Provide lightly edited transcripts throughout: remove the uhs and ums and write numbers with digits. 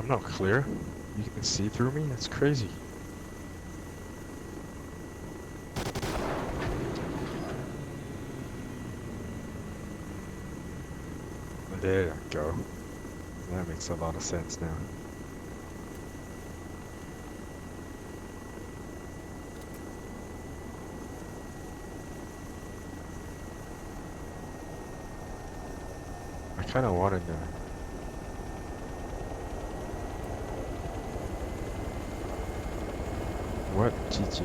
I'm not clear. You can see through me? That's crazy. There you go. That makes a lot of sense now. I kind of wanted to. What? GG?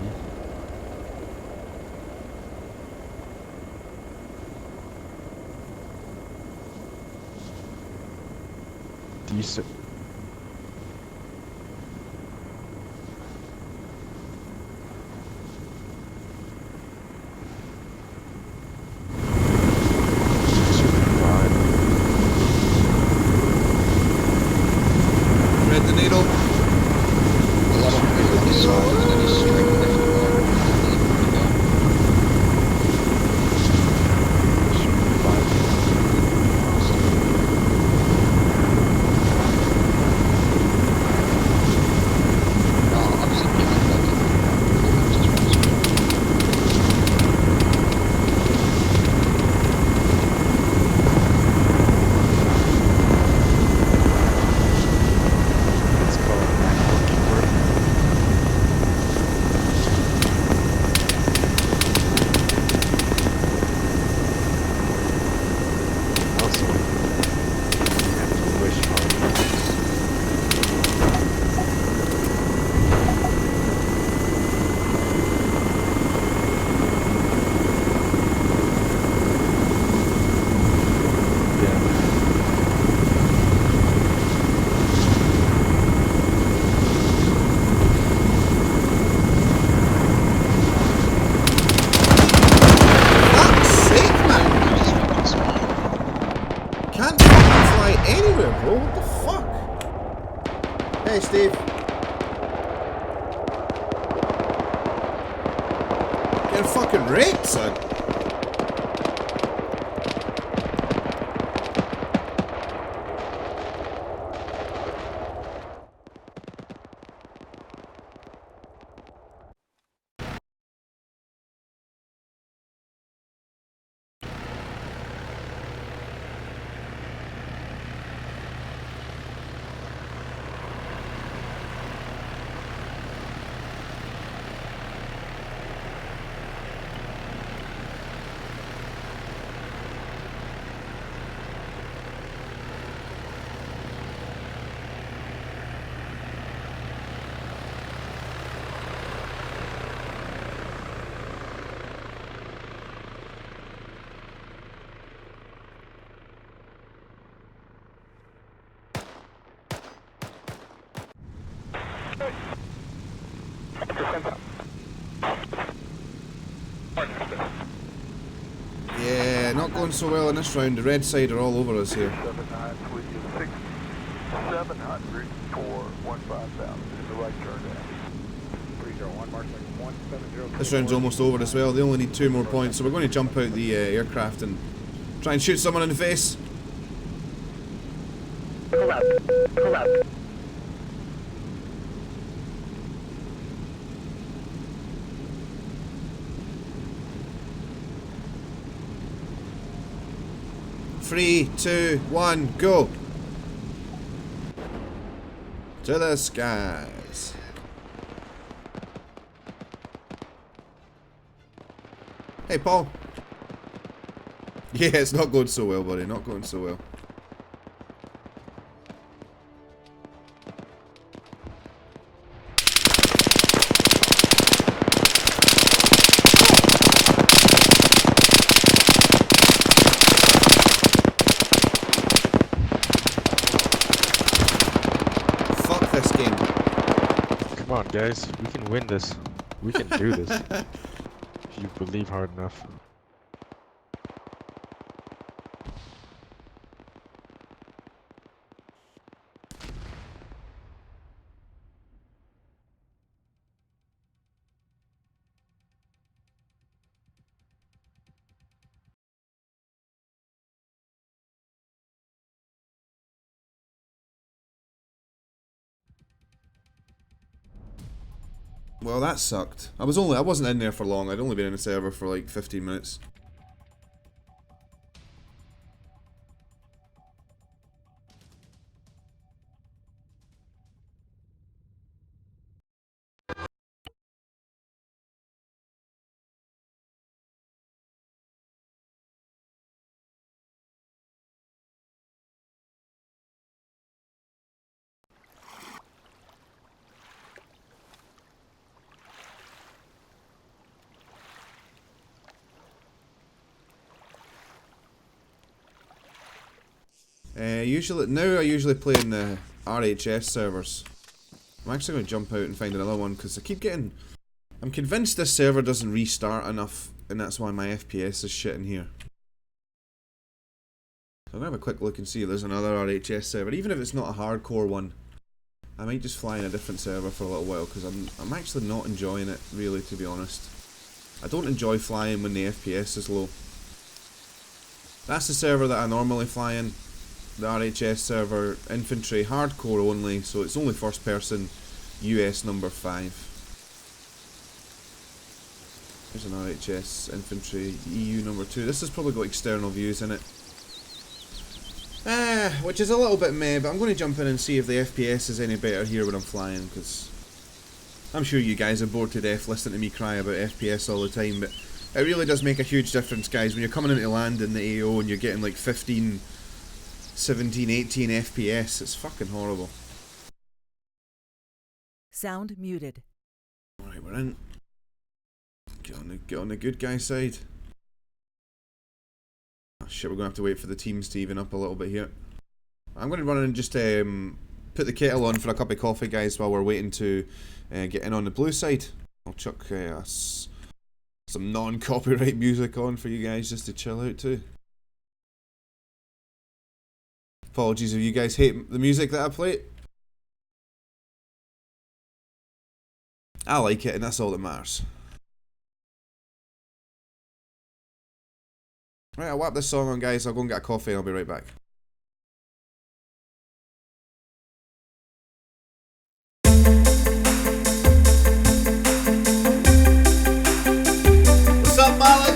Decent. Read the needle. Hey, Steve. Get fucking wrecked, son. Yeah, not going so well in this round. The red side are all over us here. 700 for 15,000 is the right turn down. 301 mark 170. This round's almost over as well. They only need 2 more points, so we're going to jump out the aircraft and try and shoot someone in the face. Pull up. Pull up. Three, 2, 1, go! To the skies. Hey, Paul. Yeah, it's not going so well, buddy. Not going so well. This game. Come on, guys. We can win this. We can do this. If you believe hard enough. Well, that sucked. I wasn't in there for long. I'd only been in the server for like 15 minutes. I usually play in the RHS servers. I'm actually going to jump out and find another one because I'm convinced this server doesn't restart enough, and that's why my FPS is shit in here. So I'm going to have a quick look and see if there's another RHS server, even if it's not a hardcore one. I might just fly in a different server for a little while because I'm actually not enjoying it, really, to be honest. I don't enjoy flying when the FPS is low. That's the server that I normally fly in. The RHS server, infantry, hardcore only, so it's only first person, US number 5. There's an RHS infantry, EU number 2. This has probably got external views in it. Which is a little bit meh, but I'm going to jump in and see if the FPS is any better here when I'm flying, because I'm sure you guys are bored to death listening to me cry about FPS all the time, but it really does make a huge difference, guys, when you're coming into land in the AO and you're getting like 15, 17, 18 FPS. It's fucking horrible. Sound muted. Alright, we're in. Get on the good guy side. Oh shit, we're going to have to wait for the teams to even up a little bit here. I'm going to run and just put the kettle on for a cup of coffee, guys, while we're waiting to get in on the blue side. I'll chuck some non-copyright music on for you guys just to chill out to. Apologies if you guys hate the music that I play. I like it, and that's all that matters. Right, I'll whap this song on, guys. I'll go and get a coffee and I'll be right back. What's up, Malik?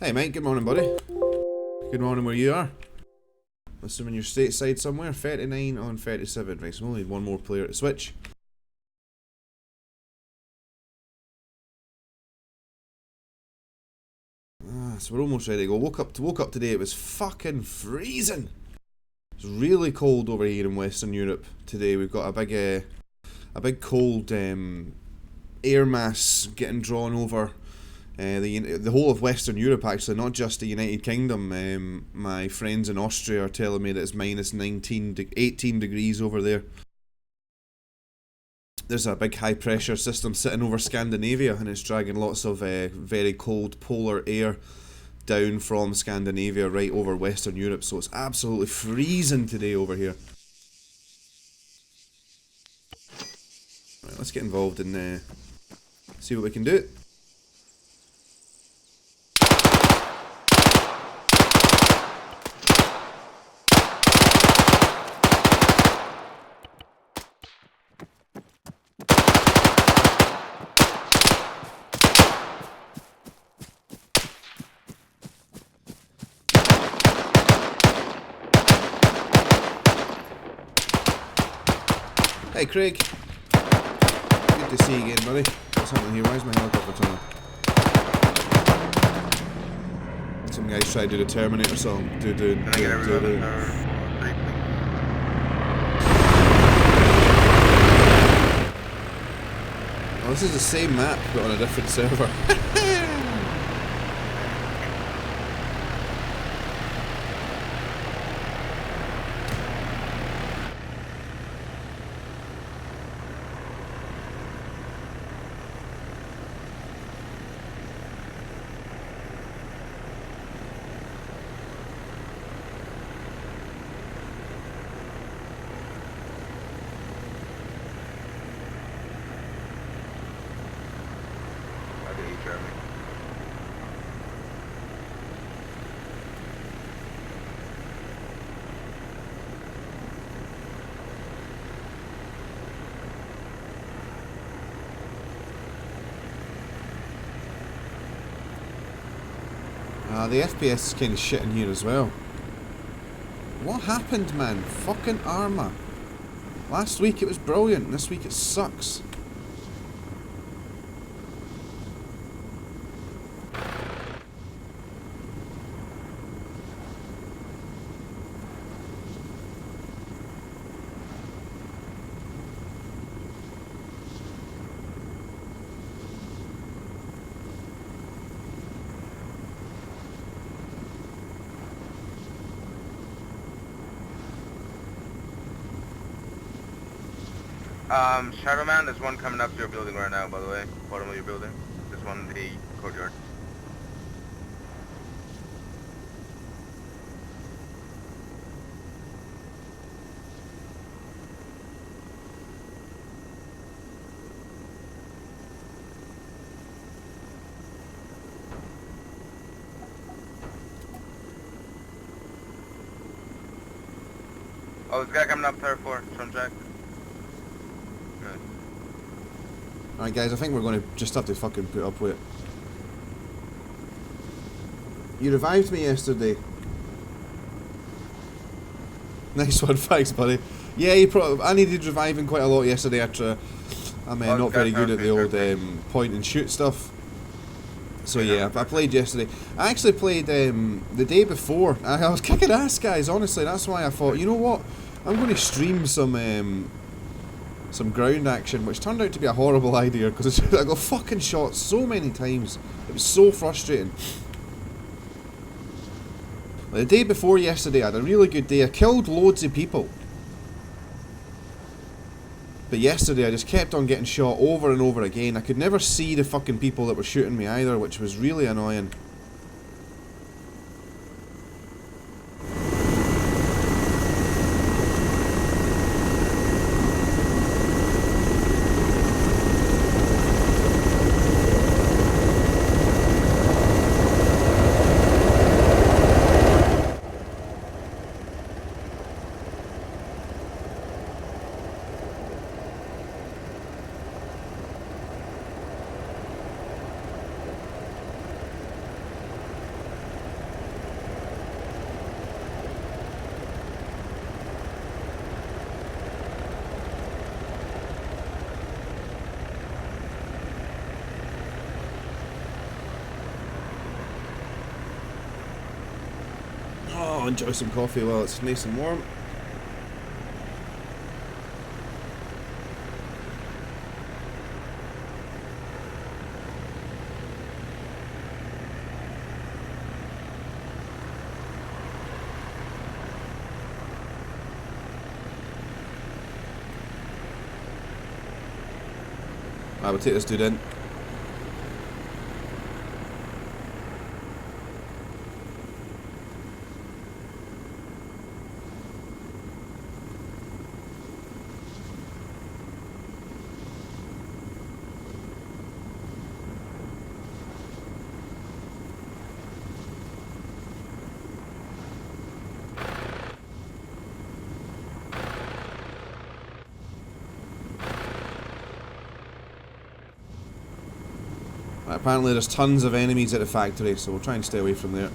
Hey mate, good morning buddy. Good morning where you are. Assuming you're stateside somewhere. 39 on 37. Right, so we only need one more player to switch. So we're almost ready to go. Woke up today, it was fucking freezing. It's really cold over here in Western Europe today. We've got a big cold air mass getting drawn over the whole of Western Europe, actually, not just the United Kingdom. My friends in Austria are telling me that it's minus 18 degrees over there. There's a big high pressure system sitting over Scandinavia, and it's dragging lots of very cold polar air down from Scandinavia right over Western Europe, so it's absolutely freezing today over here. Right, let's get involved and see what we can do. Hey Craig, good to see you again buddy. What's happening here? Why is my helicopter turning? Some guys try to do the Terminator song. Oh, this is the same map but on a different server. The FPS is kind of shit in here as well. What happened, man? Fucking ARMA. Last week it was brilliant, and this week it sucks. Shadow Man, there's one coming up to your building right now, by the way. Bottom of your building. There's one in the courtyard. Oh, this guy coming up third floor, from Jack. Alright guys, I think we're going to just have to fucking put up with it. You revived me yesterday. Nice one, thanks buddy. Yeah, I needed reviving quite a lot yesterday after I'm not very good at the old point and shoot stuff. So yeah, I played yesterday. I actually played the day before. I was kicking ass guys, honestly, that's why I thought, you know what, I'm going to stream some ground action, which turned out to be a horrible idea because I got fucking shot so many times. It was so frustrating. The day before yesterday I had a really good day. I killed loads of people. But yesterday I just kept on getting shot over and over again. I could never see the fucking people that were shooting me either, which was really annoying. Oh, enjoy some coffee while it's nice and warm. I will take this dude in. Apparently there's tons of enemies at the factory, so we'll try and stay away from there.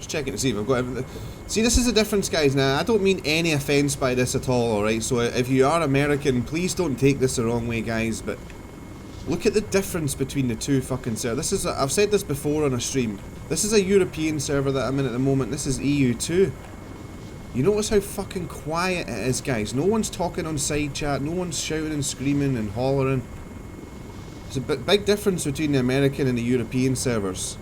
Checking to see if I've got everything. See, this is the difference, guys. Now, I don't mean any offence by this at all, alright? So if you are American, please don't take this the wrong way, guys, but look at the difference between the two fucking servers. This is I've said this before on a stream. This is a European server that I'm in at the moment. This is EU2. You notice how fucking quiet it is, guys. No one's talking on side chat. No one's shouting and screaming and hollering. There's a big difference between the American and the European servers.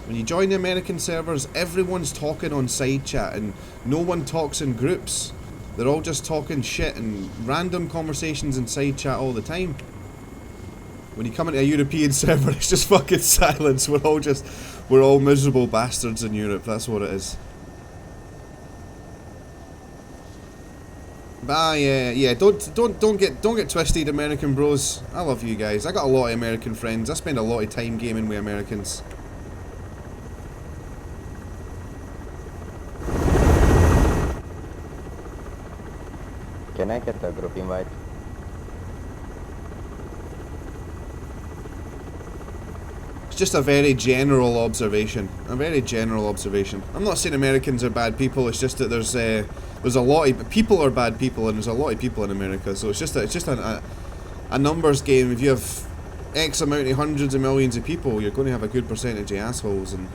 When you join the American servers, everyone's talking on side chat and no one talks in groups. They're all just talking shit and random conversations in side chat all the time. When you come into a European server, it's just fucking silence. We're all miserable bastards in Europe. That's what it is. But yeah. Don't get twisted, American bros. I love you guys. I got a lot of American friends. I spend a lot of time gaming with Americans. Can I get the group invite? It's just a very general observation. A very general observation. I'm not saying Americans are bad people. It's just that there's a lot of people are bad people, and there's a lot of people in America. So it's just a numbers game. If you have X amount of hundreds of millions of people, you're going to have a good percentage of assholes. And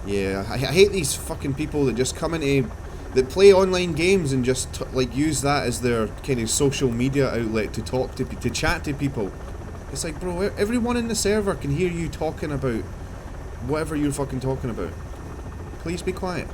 yeah, I hate these fucking people that just come into that play online games and just like use that as their kind of social media outlet to talk to chat to people. It's like, bro, everyone in the server can hear you talking about whatever you're fucking talking about. Please be quiet.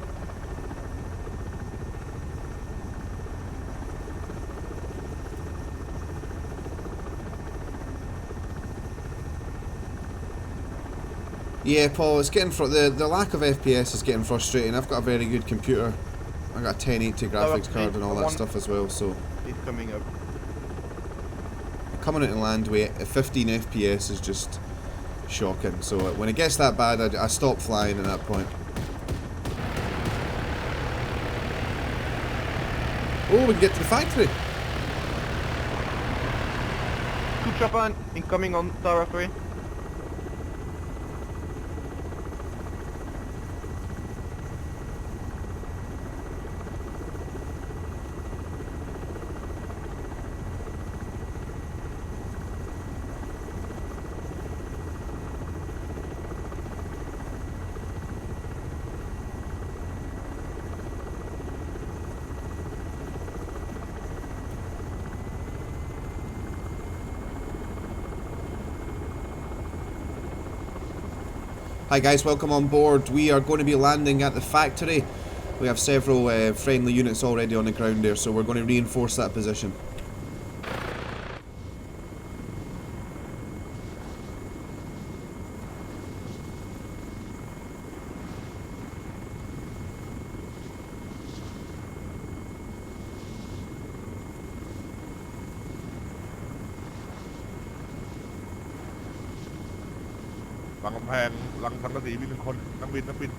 Yeah, Paul, it's getting the lack of FPS is getting frustrating. I've got a very good computer. I got a 1080 graphics card and all that stuff as well, so it's coming up. Coming out and land with 15 FPS is just shocking. So when it gets that bad, I stop flying at that point. Oh, we can get to the factory. Two Japan incoming on Tower 3. Hi guys, welcome on board. We are going to be landing at the factory. We have several friendly units already on the ground there, so we're going to reinforce that position.หลังกำแพงหลังสังกะสีมี1 คนนักบิน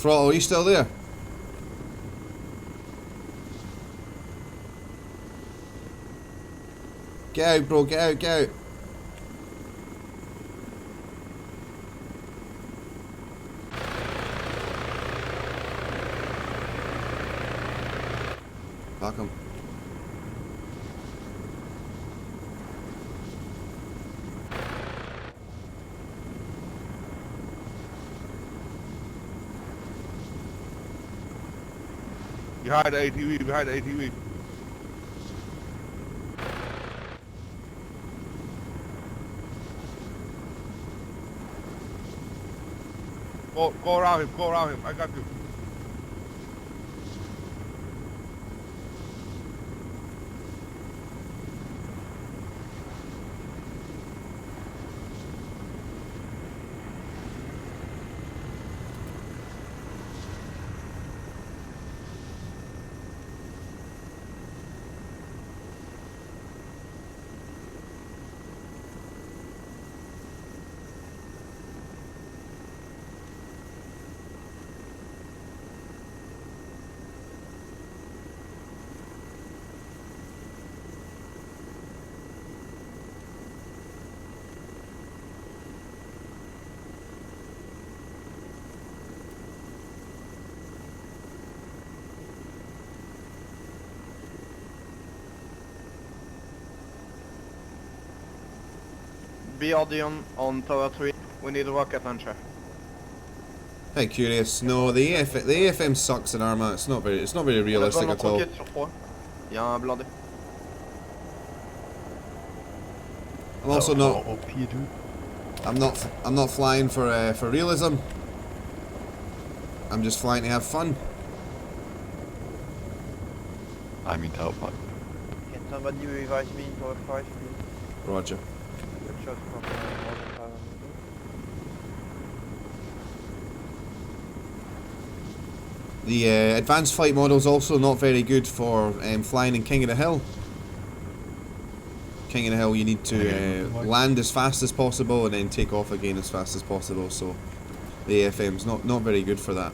Throttle, are you still there? Get out, bro, get out, get out. Back him. Behind the ATV, behind the ATV. Go around him, I got you. BRD on Tower 3. We need a rocket launcher. Hey, curious. No, the AFM sucks in Arma. It's not very realistic at all. Il y a un blindé. I'm also not. I'm not flying for realism. I'm just flying to have fun. I'm in Tower 5. Can somebody revive me in Tower 5, please? Roger. Good shot from Northern Tower. The advanced flight model is also not very good for flying in King of the Hill. King of the Hill, you need to land as fast as possible and then take off again as fast as possible. So the AFM's not very good for that.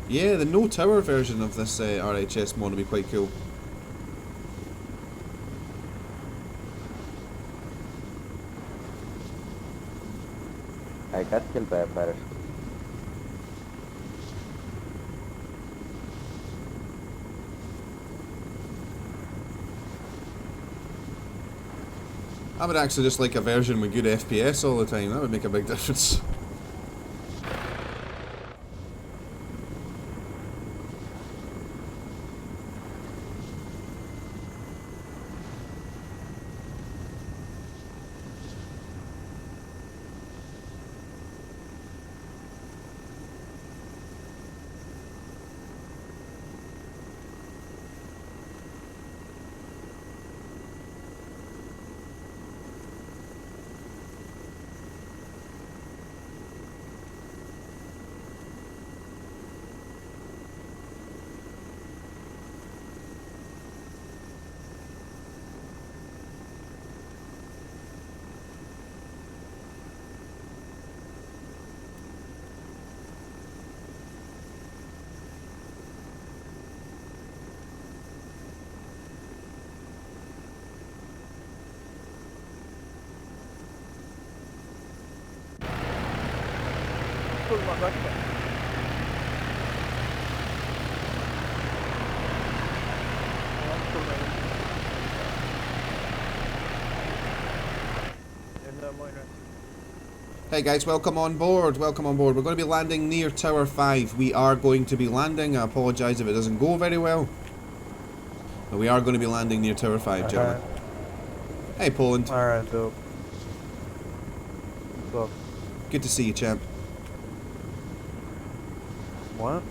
Yeah, the no tower version of this RHS mod would be quite cool. I got killed by a parachute. I would actually just like a version with good FPS all the time. That would make a big difference. on, back up. Hey guys, welcome on board, welcome on board. We're going to be landing near Tower 5. We are going to be landing. I apologise if it doesn't go very well. But we are going to be landing near Tower 5, gentlemen. Hey Poland. Alright, dope. What's up? Good to see you, champ. What?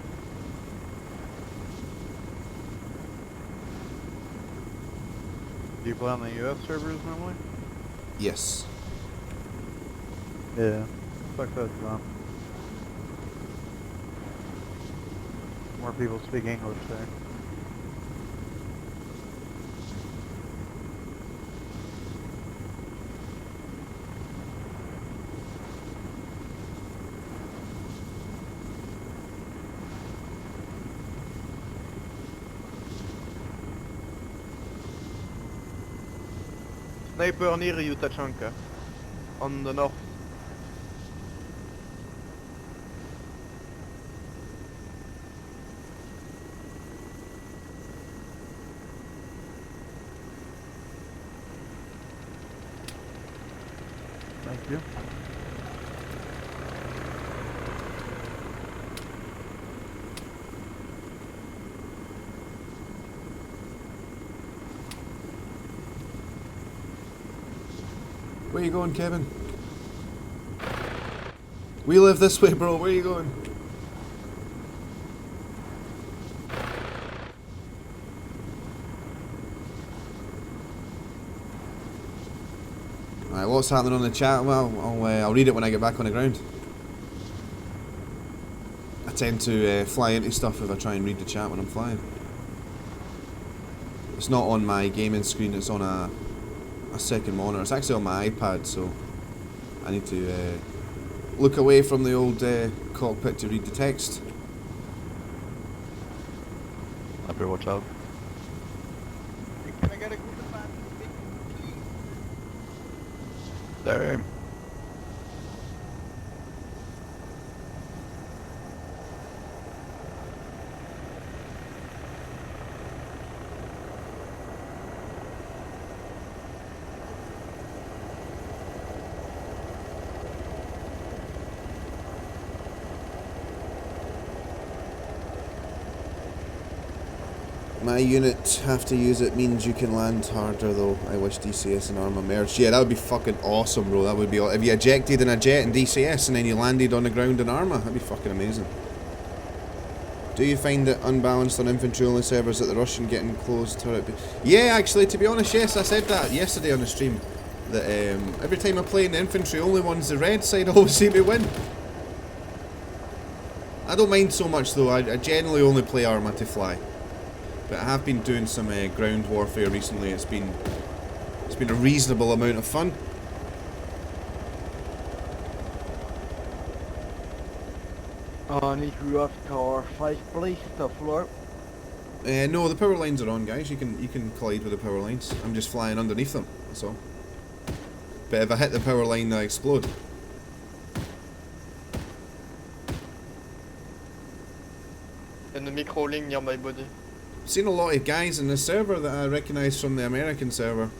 Do you play on the US servers normally? Yes. Yeah. Fuck that, John. More people speak English there. Sniper near you, Tachanka. On the north. Thank you. Where you going, Kevin? We live this way, bro. Where you going? Alright, what's happening on the chat? Well, I'll read it when I get back on the ground. I tend to fly into stuff if I try and read the chat when I'm flying. It's not on my gaming screen, it's on a second monitor. It's actually on my iPad, so I need to look away from the old cockpit to read the text. I better watch out. Can I get a good fan, please? There. My unit have to use it means you can land harder though. I wish DCS and ARMA merged. Yeah, that would be fucking awesome, bro. That would be if you ejected in a jet in DCS and then you landed on the ground in ARMA. That'd be fucking amazing. Do you find it unbalanced on infantry only servers that the Russian getting closed turret? Yeah, actually, to be honest, yes, I said that yesterday on the stream. That every time I play in the infantry only ones, the red side always seem to win. I don't mind so much though. I generally only play ARMA to fly. But I have been doing some ground warfare recently. It's been a reasonable amount of fun. Need you have Tower 5 please, the floor. No, the power lines are on, guys. You can collide with the power lines. I'm just flying underneath them, that's all. But if I hit the power line, I explode. Enemy crawling near my body. Seen a lot of guys in the server that I recognise from the American server.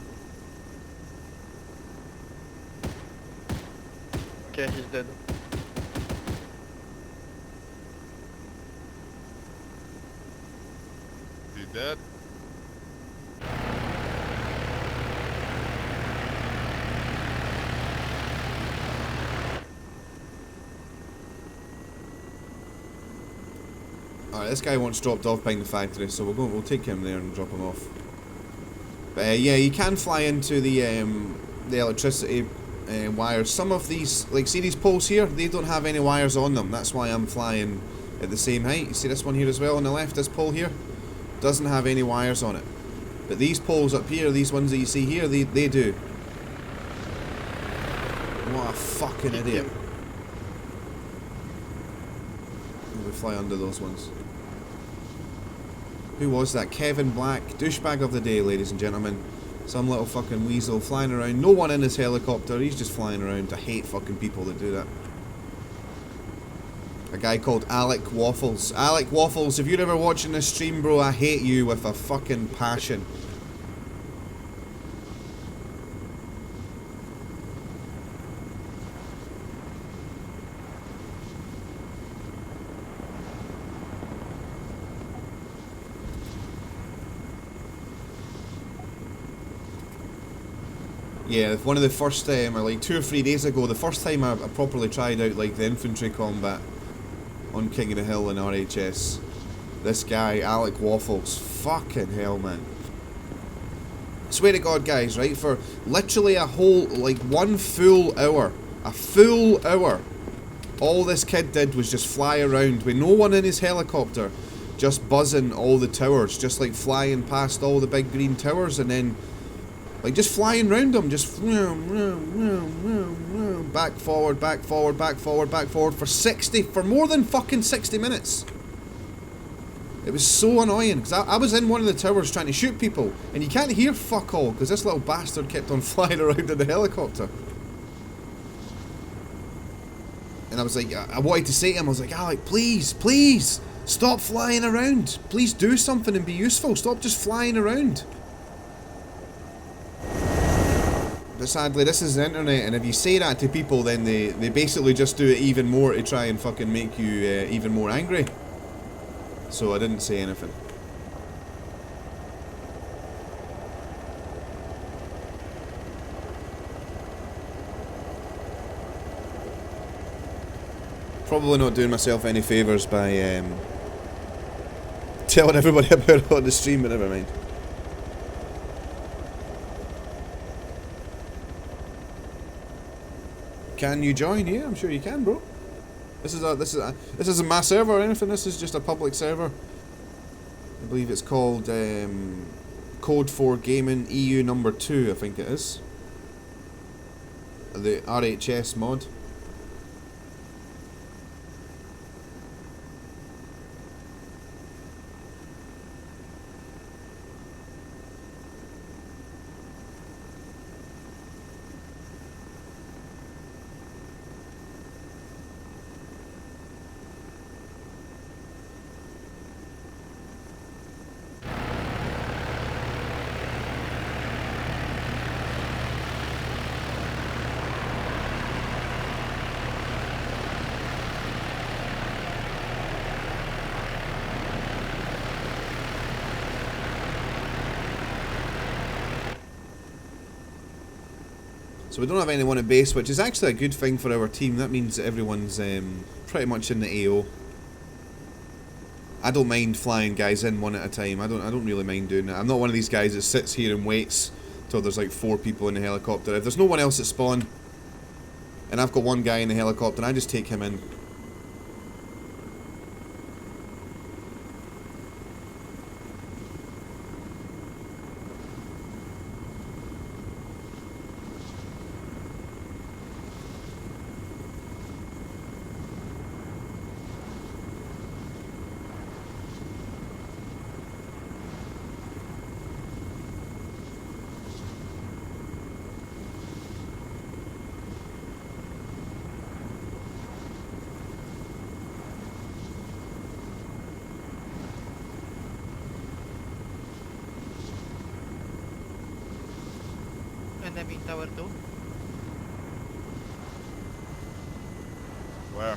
Okay, he's dead. He dead? Alright, this guy wants dropped off behind the factory, so we'll take him there and drop him off. But yeah, you can fly into the electricity wires. Some of these, like see these poles here, they don't have any wires on them. That's why I'm flying at the same height. You see this one here as well on the left, this pole here? Doesn't have any wires on it. But these poles up here, these ones that you see here, they do. What a fucking idiot. We fly under those ones. Who was that? Kevin Black, douchebag of the day, ladies and gentlemen. Some little fucking weasel flying around. No one in his helicopter, he's just flying around. I hate fucking people that do that. A guy called Alec Waffles. Alec Waffles, if you're ever watching this stream, bro, I hate you with a fucking passion. Yeah, one of the first, like 2 or 3 days ago, the first time I properly tried out like the infantry combat on King of the Hill in RHS. This guy, Alec Waffles, fucking hell, man. I swear to God, guys, right, for literally a whole, like 1 full hour, a full hour, all this kid did was just fly around with no one in his helicopter, just buzzing all the towers, just like flying past all the big green towers, and then like just flying round them, just back forward, back forward, back forward, back forward for more than fucking 60 minutes. It was so annoying because I was in one of the towers trying to shoot people, and you can't hear fuck all because this little bastard kept on flying around in the helicopter. And I was like, I wanted to say to him, I was like, Alec, please, please stop flying around. Please do something and be useful. Stop just flying around. But sadly, this is the internet, and if you say that to people, then they basically just do it even more to try and fucking make you even more angry. So I didn't say anything. Probably not doing myself any favours by telling everybody about it on the stream, but never mind. Can you join? Yeah, I'm sure you can, bro. This isn't my server or anything. This is just a public server. I believe it's called Code 4 Gaming EU number 2. I think it is the RHS mod. So we don't have anyone at base, which is actually a good thing for our team. That means that everyone's pretty much in the AO. I don't mind flying guys in one at a time. I don't really mind doing that. I'm not one of these guys that sits here and waits till there's like 4 people in the helicopter. If there's no one else at spawn, and I've got one guy in the helicopter, I just take him in. Enemy tower 2. Where?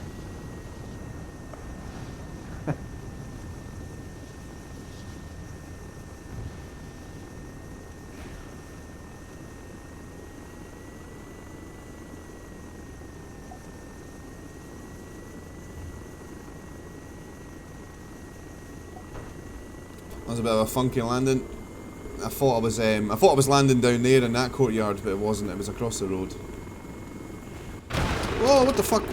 That was a bit of a funky landing. I thought I was landing down there in that courtyard, but it wasn't. It was across the road. Whoa! What the fuck?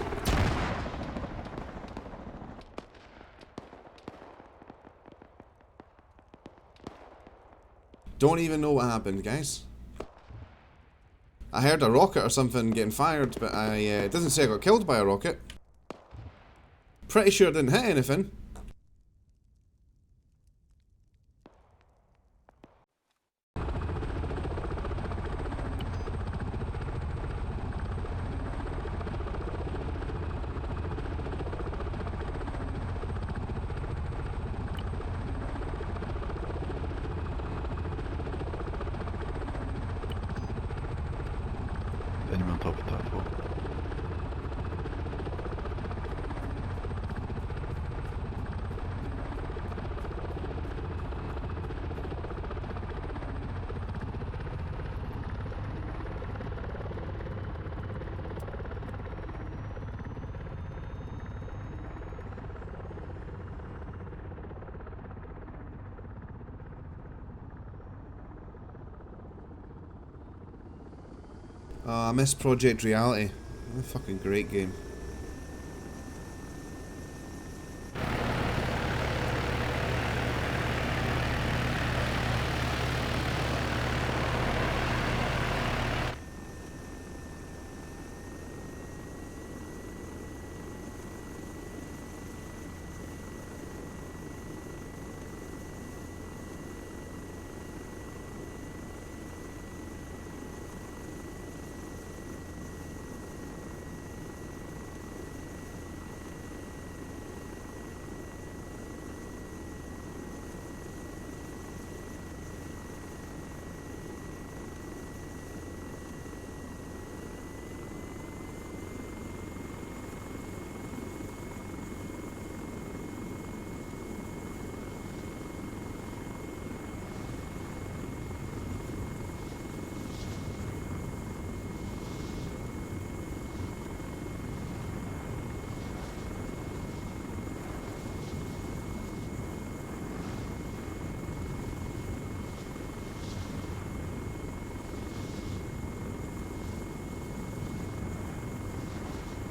Don't even know what happened, guys. I heard a rocket or something getting fired, but it doesn't say I got killed by a rocket. Pretty sure it didn't hit anything. I miss Project Reality. What a fucking great game.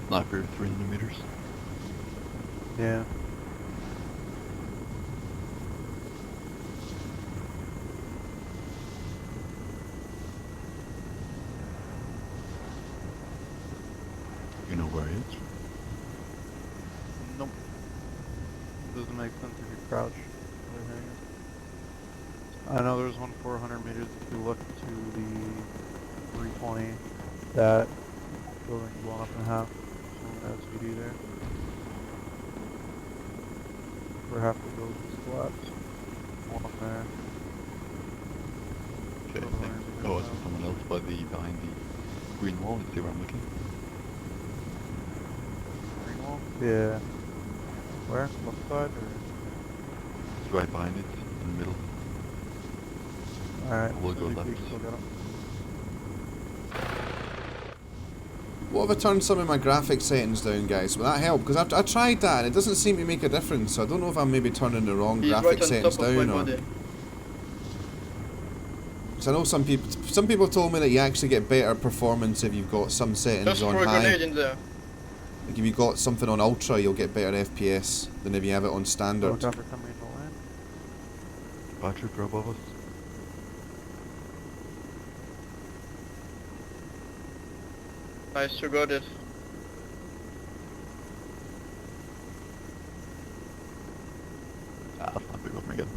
Sniper 300 meters. Yeah. You know where he is? Nope. Doesn't make sense if you crouch. I know there's one 400 meters if you look to the 320. That building's blown up in half. SVD there. Where half the building's collapsed. One there. Okay, thanks. Oh, is there someone else behind the green wall? You see where I'm looking? Green wall? Yeah. Where? Left side or? It's right behind it, in the middle. Alright. We'll go left. What if I turned some of my graphics settings down, guys? Will that help? Because I tried that and it doesn't seem to make a difference. So I don't know if I'm maybe turning the wrong graphics settings down or... Because I know some people told me that you actually get better performance if you've got some settings on high. Like if you've got something on ultra, you'll get better FPS than if you have it on standard. Battery pro above us. Nice to got it. Ah, that's not big of me again.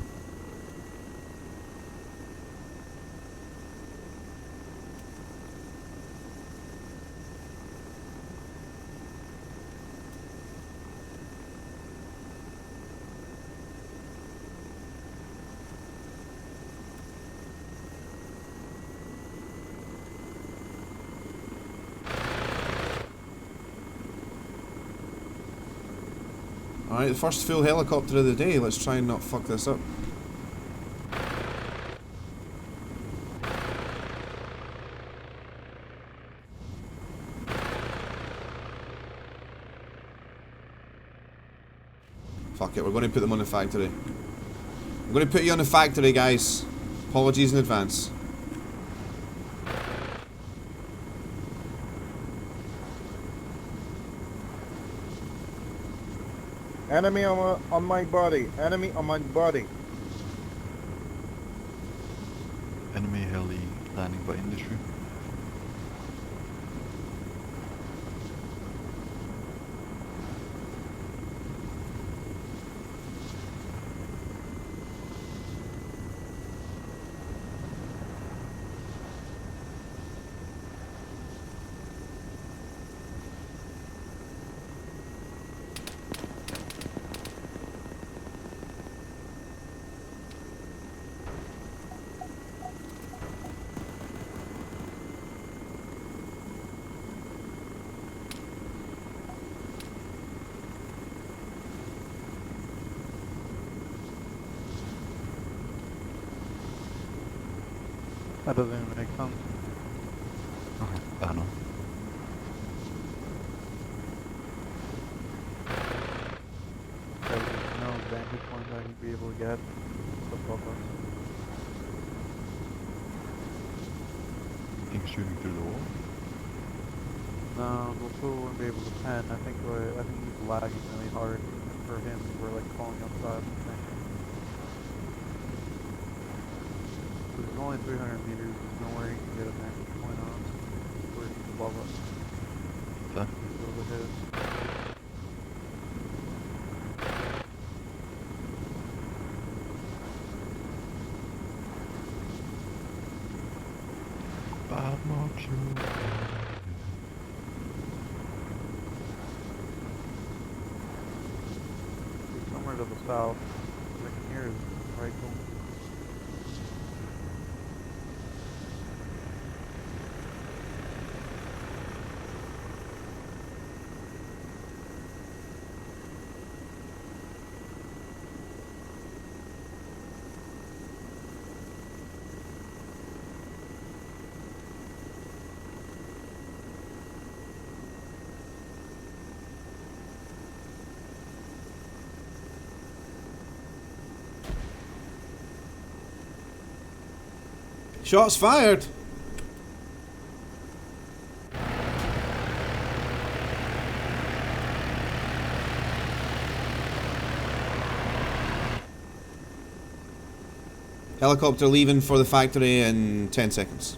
Alright, the first full helicopter of the day. Let's try and not fuck this up. Fuck it, we're going to put them on the factory. I'm going to put you on the factory, guys. Apologies in advance. Enemy on my body. Enemy on my body. Enemy heli landing by industry. That doesn't even make sense. I don't know. There's no vantage point I can be able to get above us. Things shooting through the wall. No, the pool wouldn't be able to pen. I think he's lagging really hard. And for him, we're like calling outside. There's only 300 meters. There's nowhere you can get a vantage point on. Where he's above us. That? He's over his. Bad motion. Somewhere to the south. I can hear his rifle. Shots fired! Helicopter leaving for the factory in 10 seconds.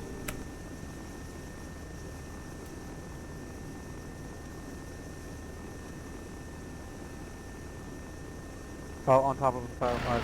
On top of the fire.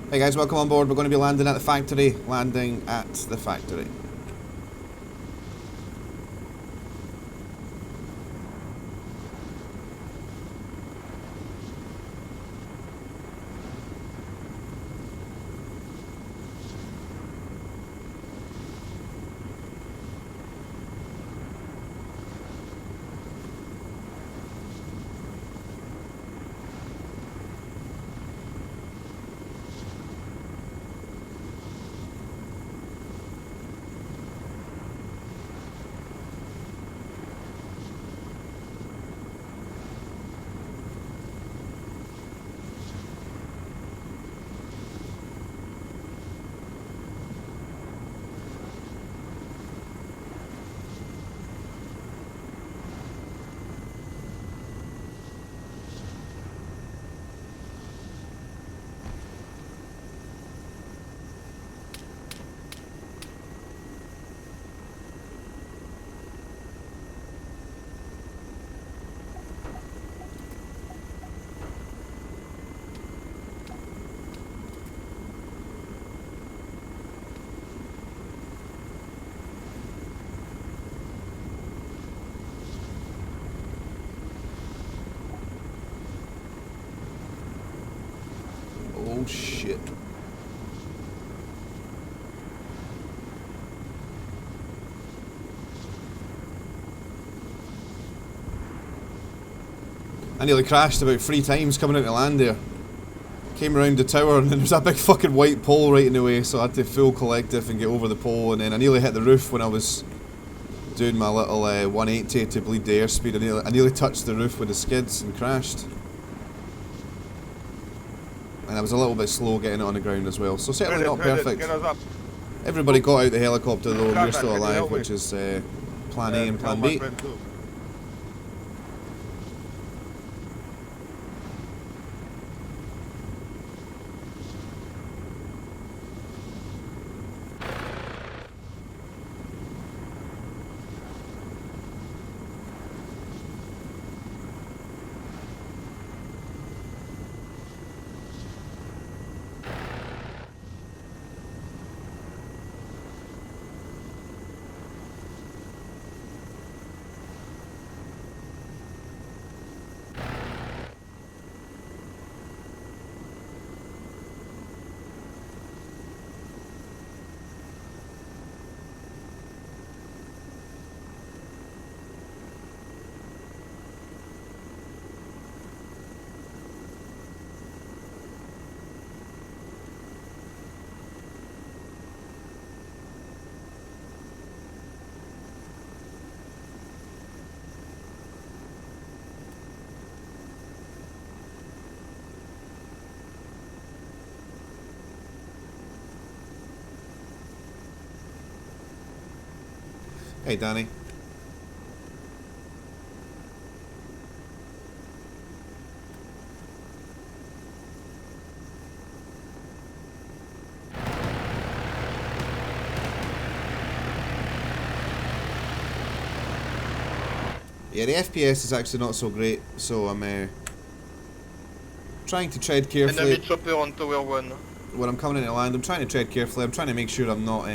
Hey guys, welcome on board. We're going to be landing at the factory. Landing at the factory. Oh shit. I nearly crashed about 3 times coming out to land there. Came around the tower and then there's a big fucking white pole right in the way, so I had to full collective and get over the pole, and then I nearly hit the roof when I was doing my little 180 to bleed the airspeed. I nearly touched the roof with the skids and crashed. And I was a little bit slow getting it on the ground as well, so certainly not perfect. Get us up. Everybody got out the helicopter though, and we're still Can you alive, help me? which is plan A and plan B. Hey, Danny. Yeah, the FPS is actually not so great, so I'm trying to tread carefully. Enemy chopper on tower 1. When I'm coming into land, I'm trying to tread carefully. I'm trying to make sure I'm not,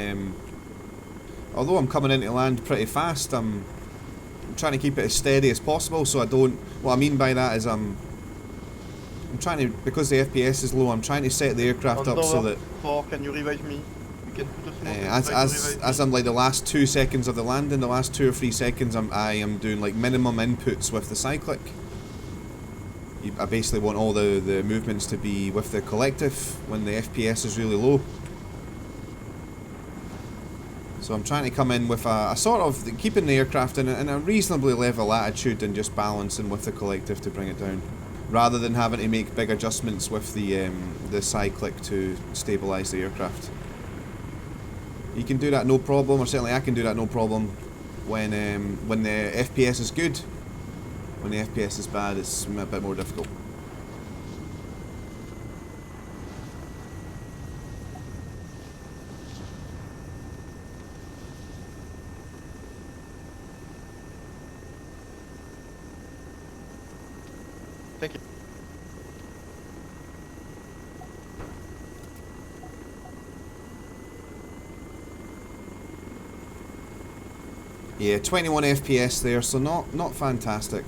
although I'm coming into land pretty fast, I'm trying to keep it as steady as possible so I don't, what I mean by that is I'm trying to, because the FPS is low, I'm trying to set the aircraft up so that 4, can you revive me? You can put a smoke as I'm like the last 2 seconds of the landing, the last 2 or 3 seconds, I am doing like minimum inputs with the Cyclic. I basically want all the movements to be with the collective when the FPS is really low. So I'm trying to come in with a sort of keeping the aircraft in a reasonably level attitude and just balancing with the collective to bring it down, rather than having to make big adjustments with the Cyclic to stabilise the aircraft. You can do that no problem, or certainly I can do that no problem when the FPS is good. When the FPS is bad, it's a bit more difficult. Thank you. Yeah, 21 FPS there, so not fantastic.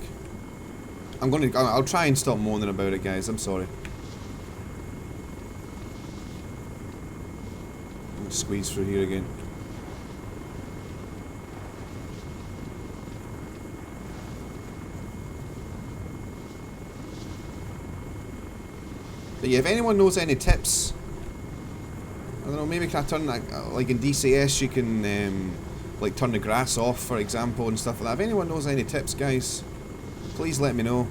I'll try and stop moaning about it, guys. I'm sorry. I'll squeeze through here again. But yeah, if anyone knows any tips, I don't know, maybe can I turn that, like in DCS you can like turn the grass off, for example, and stuff like that. If anyone knows any tips, guys, please let me know.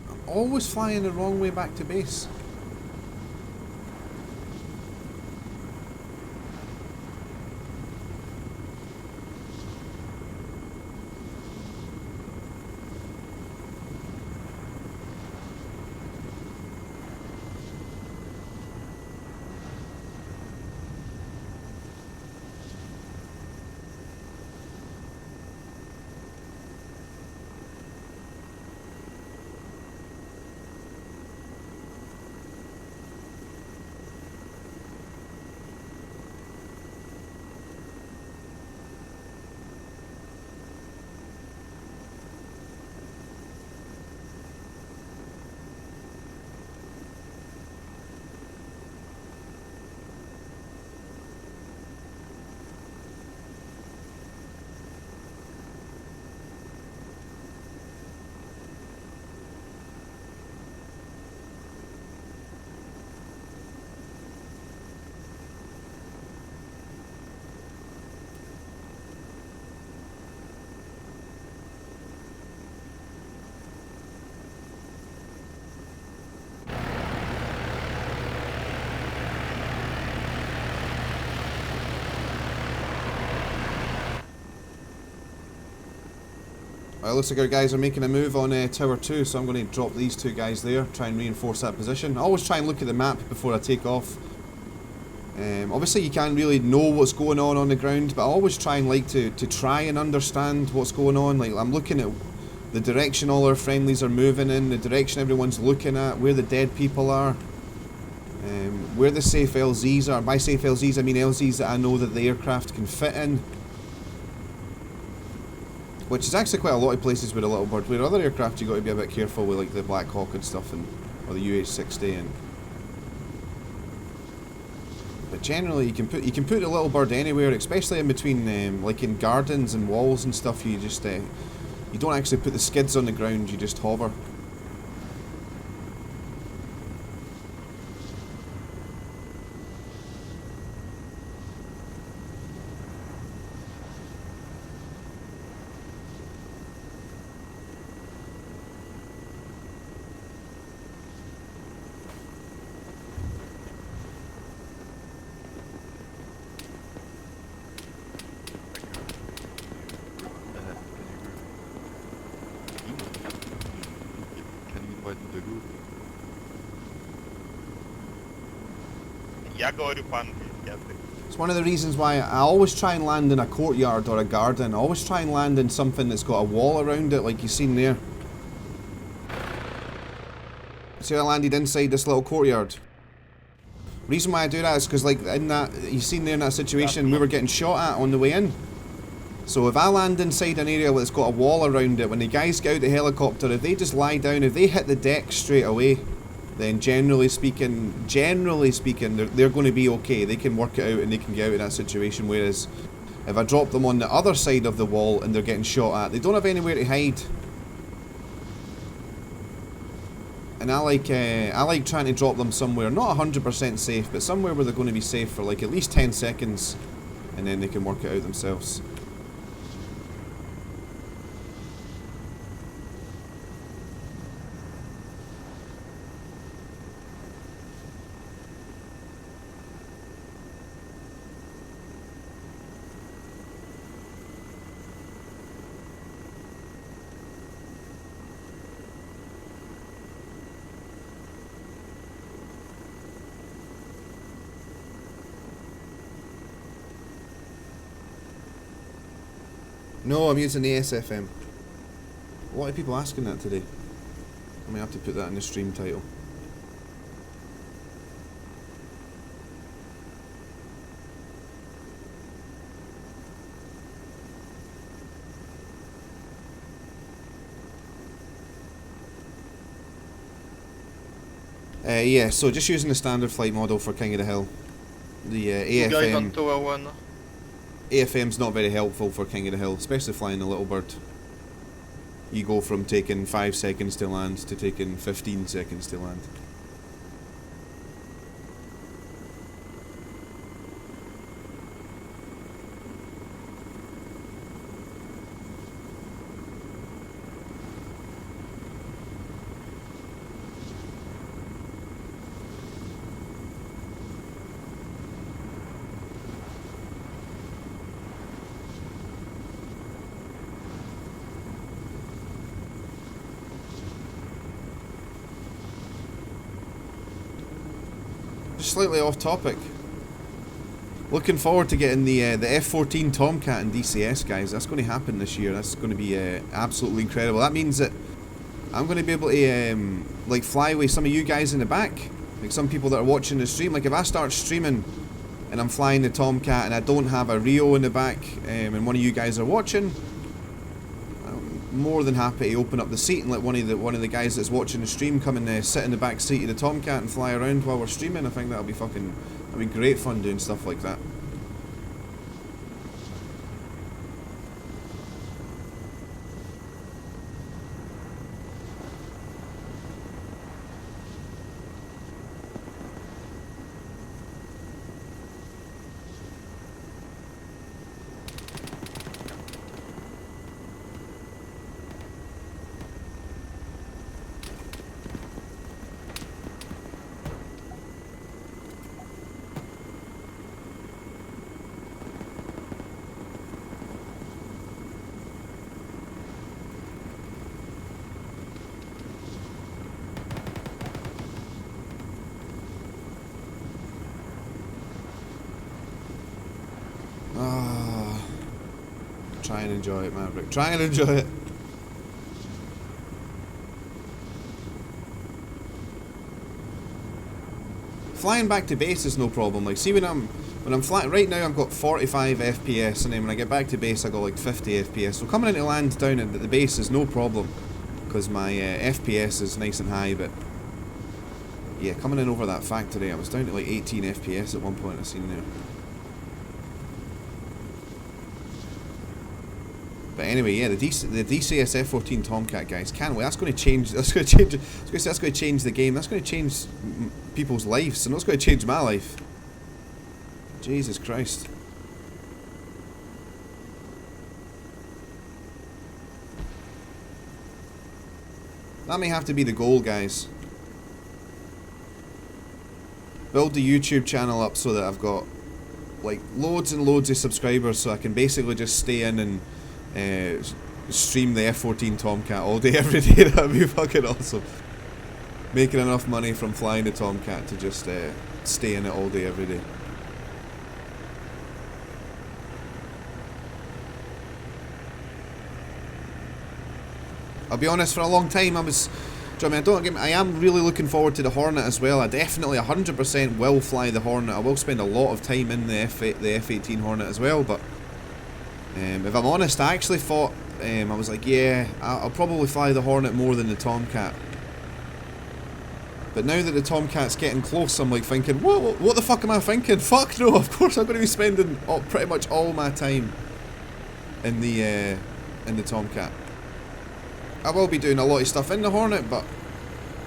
I'm always flying the wrong way back to base. Well, looks like our guys are making a move on Tower 2, so I'm going to drop these 2 guys there, try and reinforce that position. I always try and look at the map before I take off. Obviously you can't really know what's going on the ground, but I always try and like to try and understand what's going on. Like, I'm looking at the direction all our friendlies are moving in, the direction everyone's looking at, where the dead people are, where the safe LZs are. By safe LZs I mean LZs that I know that the aircraft can fit in. Which is actually quite a lot of places with a little bird. Where other aircraft you got to be a bit careful with, like the Black Hawk and stuff, or the UH-60. But generally, you can put a little bird anywhere, especially in between, like in gardens and walls and stuff. You just you don't actually put the skids on the ground. You just hover. Det er godt. Jeg går jo på en Jessic. It's one of the reasons why I always try and land in a courtyard or a garden. I always try and land in something that's got a wall around it, like you've seen there. See, I landed inside this little courtyard. Reason why I do that is because, like, in that, you've seen there in that situation, we were getting shot at on the way in. So if I land inside an area that's got a wall around it, when the guys get out the helicopter, if they just lie down, if they hit the deck straight away, then generally speaking, they're going to be okay. They can work it out and they can get out of that situation. Whereas if I drop them on the other side of the wall and they're getting shot at, they don't have anywhere to hide. And I like trying to drop them somewhere, not 100% safe, but somewhere where they're going to be safe for like at least 10 seconds, and then they can work it out themselves. No, I'm using the SFM. A lot of people asking that today. I may have to put that in the stream title. Yeah, so just using the standard flight model for King of the Hill. The AFM. AFM's not very helpful for King of the Hill, especially flying the Little Bird. You go from taking 5 seconds to land to taking 15 seconds to land. Slightly off topic. Looking forward to getting the F-14 Tomcat in DCS, guys. That's going to happen this year. That's going to be absolutely incredible. That means that I'm going to be able to like fly with some of you guys in the back, like some people that are watching the stream. Like if I start streaming and I'm flying the Tomcat and I don't have a Rio in the back, and one of you guys are watching, more than happy to open up the seat and let one of the guys that's watching the stream come and sit in the back seat of the Tomcat and fly around while we're streaming. I think that'll be great fun doing stuff like that. Try and enjoy it, Maverick. Try and enjoy it. Flying back to base is no problem. Like, see when I'm flying right now, I've got 45 FPS, and then when I get back to base, I got like 50 FPS. So coming into land down at the base is no problem, because my FPS is nice and high. But yeah, coming in over that factory, I was down to like 18 FPS at one point. I seen there. But anyway, yeah, the DCS F-14 Tomcat, guys, can't wait. That's going to change. That's going to change. That's going to change the game. That's going to change people's lives, and that's going to change my life. Jesus Christ. That may have to be the goal, guys. Build the YouTube channel up so that I've got like loads and loads of subscribers, so I can basically just stay in and stream the F-14 Tomcat all day, every day. That'd be fucking awesome. making enough money from flying the Tomcat to just stay in it all day, every day. I'll be honest, for a long time I was... Do you know what I mean? I am really looking forward to the Hornet as well. I definitely 100% will fly the Hornet. I will spend a lot of time in the F-18 Hornet as well, but... if I'm honest, I actually thought... I was like, yeah, I'll probably fly the Hornet more than the Tomcat. But now that the Tomcat's getting close, I'm like thinking, what the fuck am I thinking? Fuck no, of course I'm going to be spending pretty much all my time in the Tomcat. I will be doing a lot of stuff in the Hornet, but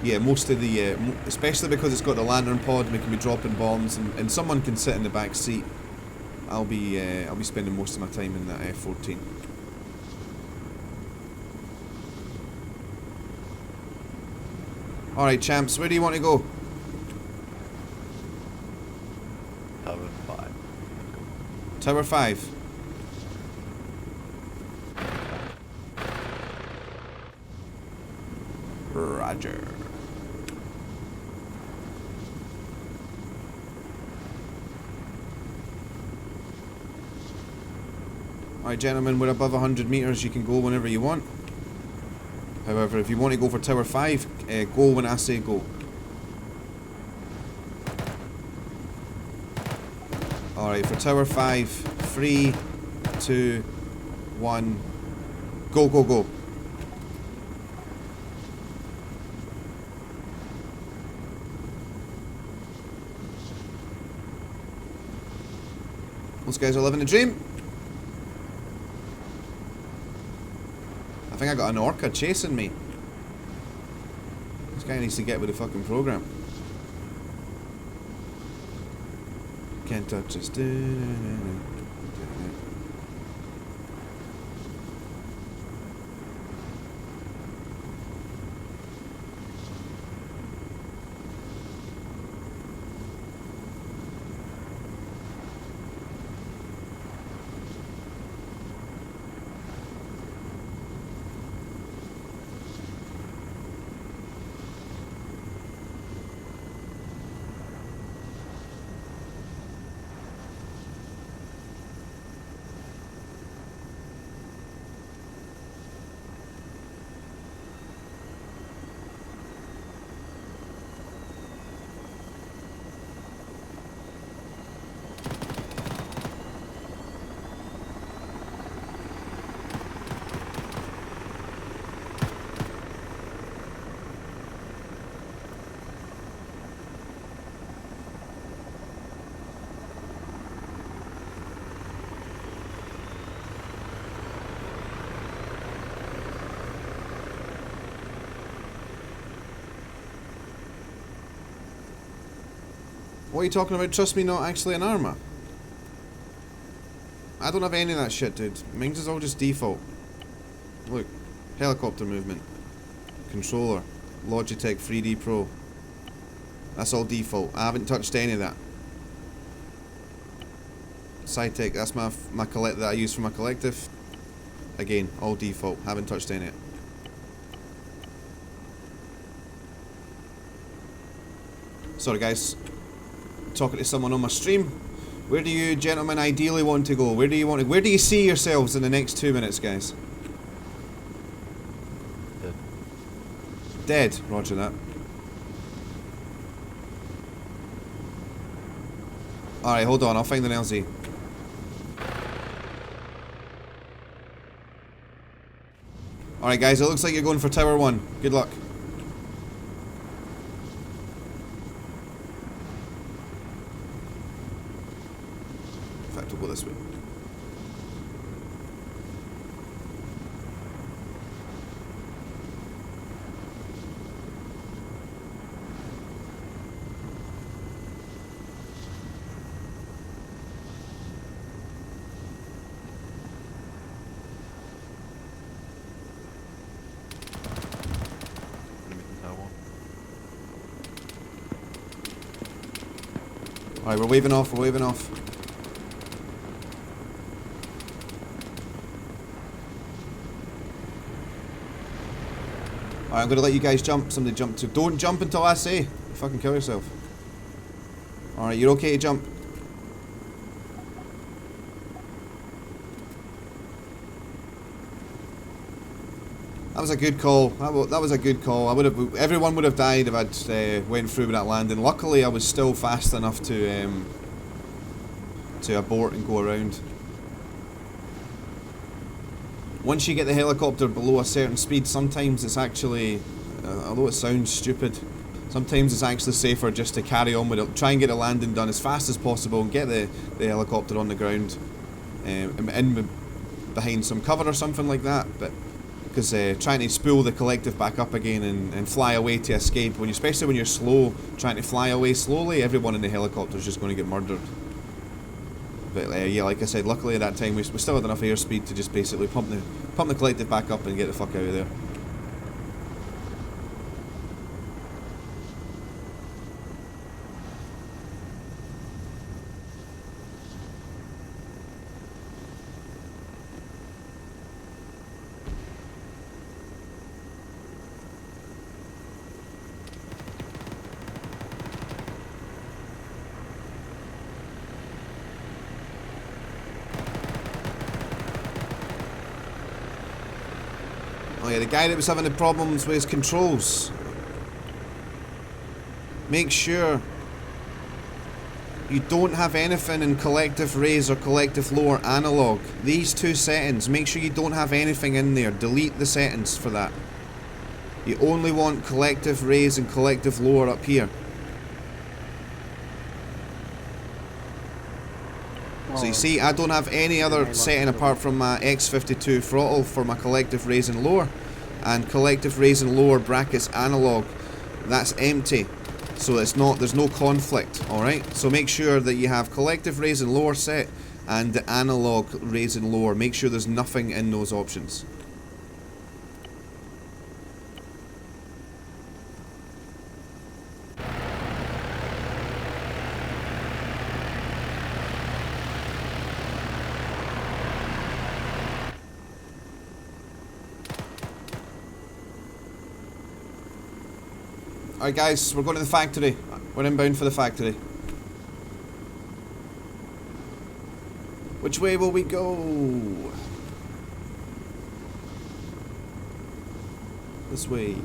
yeah, most of the, especially because it's got the lantern pod and it can be dropping bombs and someone can sit in the back seat, I'll be spending most of my time in that F-14. Alright champs, where do you want to go? Tower 5. Tower 5. Roger. Alright gentlemen, we're above 100 meters, you can go whenever you want. However, if you want to go for Tower 5, go when I say go. Alright, for Tower 5, 3, 2, 1, go, go, go. Those guys are living the dream. I think I got an orca chasing me. This guy needs to get with the fucking program. Can't touch us. What are you talking about? Trust me, not actually an ARMA. I don't have any of that shit, dude. Mine's is all just default. Look, helicopter movement, controller, Logitech 3D Pro. That's all default. I haven't touched any of that. Saitek, that's my collect that I use for my collective. Again, all default. Haven't touched any of it. Sorry guys. Talking to someone on my stream. Where do you gentlemen ideally want to go? Where do you see yourselves in the next 2 minutes, guys? Dead. Roger that. Alright, hold on, I'll find an LZ. Alright guys, it looks like you're going for Tower 1. Good luck. In fact, we'll go this way. Alright, we're waving off, we're waving off. Alright, I'm gonna let you guys jump. Somebody jump too. Don't jump until I say. You fucking kill yourself. Alright, you're okay to jump. That was a good call. That was a good call. Everyone would have died if I'd went through with that landing. Luckily, I was still fast enough to abort and go around. Once you get the helicopter below a certain speed, sometimes it's actually, although it sounds stupid, sometimes it's actually safer just to carry on with it. Try and get a landing done as fast as possible and get the helicopter on the ground, in behind some cover or something like that. But because trying to spool the collective back up again and fly away to escape, especially when you're slow, trying to fly away slowly, everyone in the helicopter is just going to get murdered. But yeah, like I said, luckily at that time we still had enough airspeed to just basically pump the collective back up and get the fuck out of there. Oh yeah, the guy that was having the problems with his controls. Make sure you don't have anything in collective raise or collective lower analog. These two settings, make sure you don't have anything in there. Delete the settings for that. You only want collective raise and collective lower up here. So you see, I don't have any other setting apart from my X52 Throttle for my collective raise and lower, and collective raise and lower brackets analog. That's empty, so there's no conflict. All right. So make sure that you have collective raise and lower set and the analog raise and lower. Make sure there's nothing in those options. Alright guys, we're going to the factory. We're inbound for the factory. Which way will we go? This way.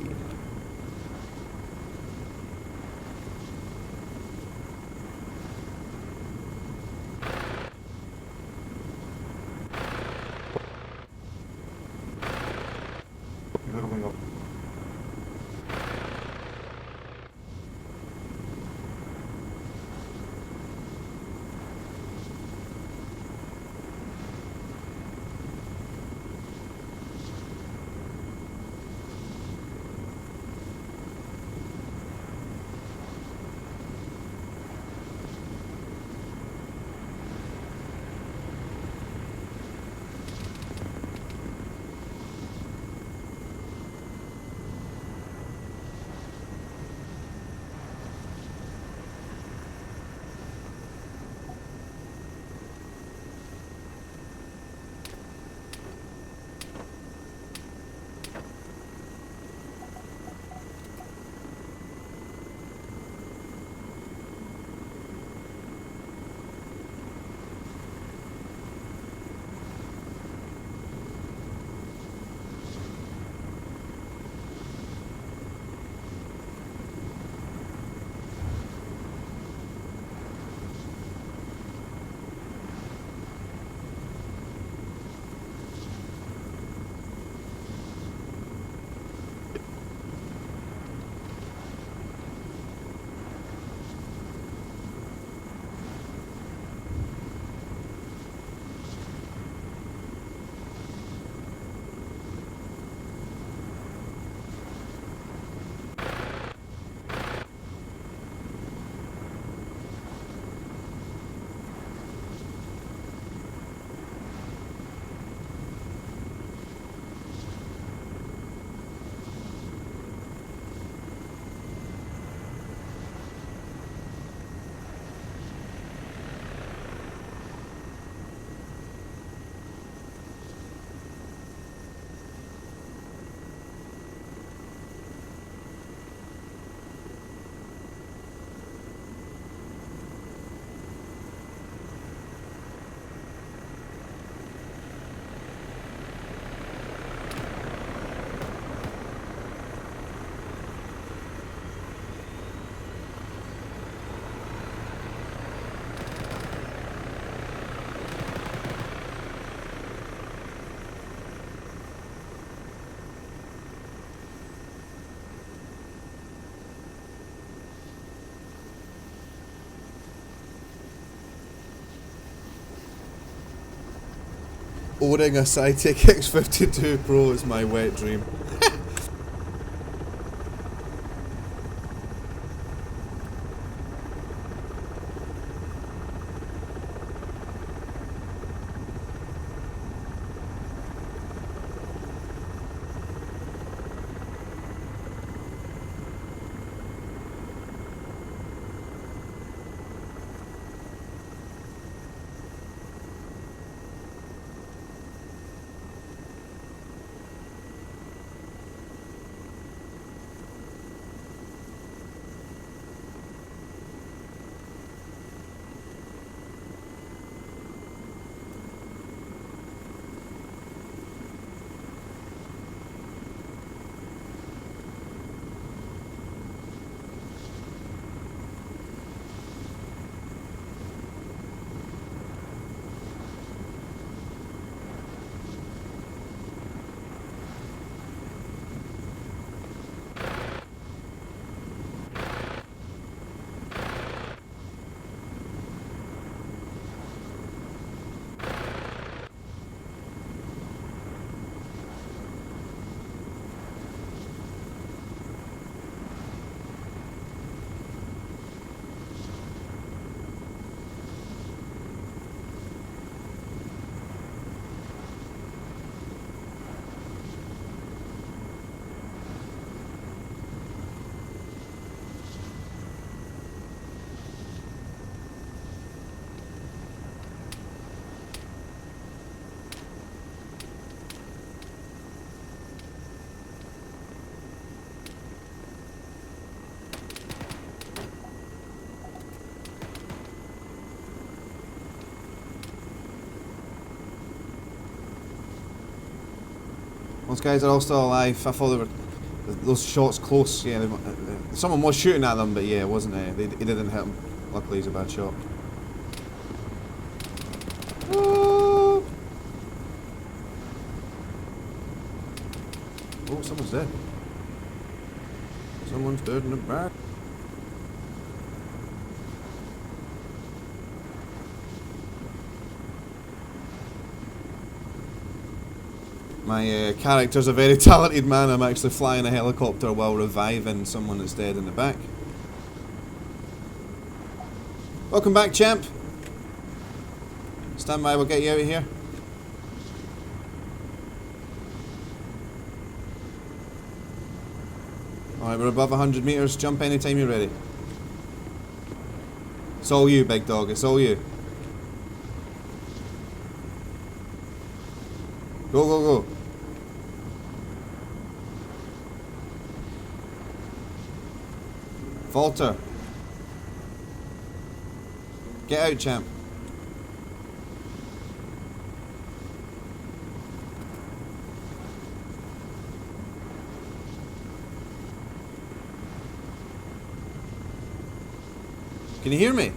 Owning a Saitek X52 Pro is my wet dream. Those guys are all still alive. I thought they were those shots close. Yeah, someone was shooting at them, but yeah, it wasn't. He didn't hit him. Luckily, he's a bad shot. Oh, someone's dead. Someone's dead in the back. My character's a very talented man. I'm actually flying a helicopter while reviving someone that's dead in the back. Welcome back, champ. Stand by, we'll get you out of here. Alright, we're above 100 meters. Jump anytime you're ready. It's all you, big dog. It's all you. Go, go, go. Falter. Get out, champ. Can you hear me?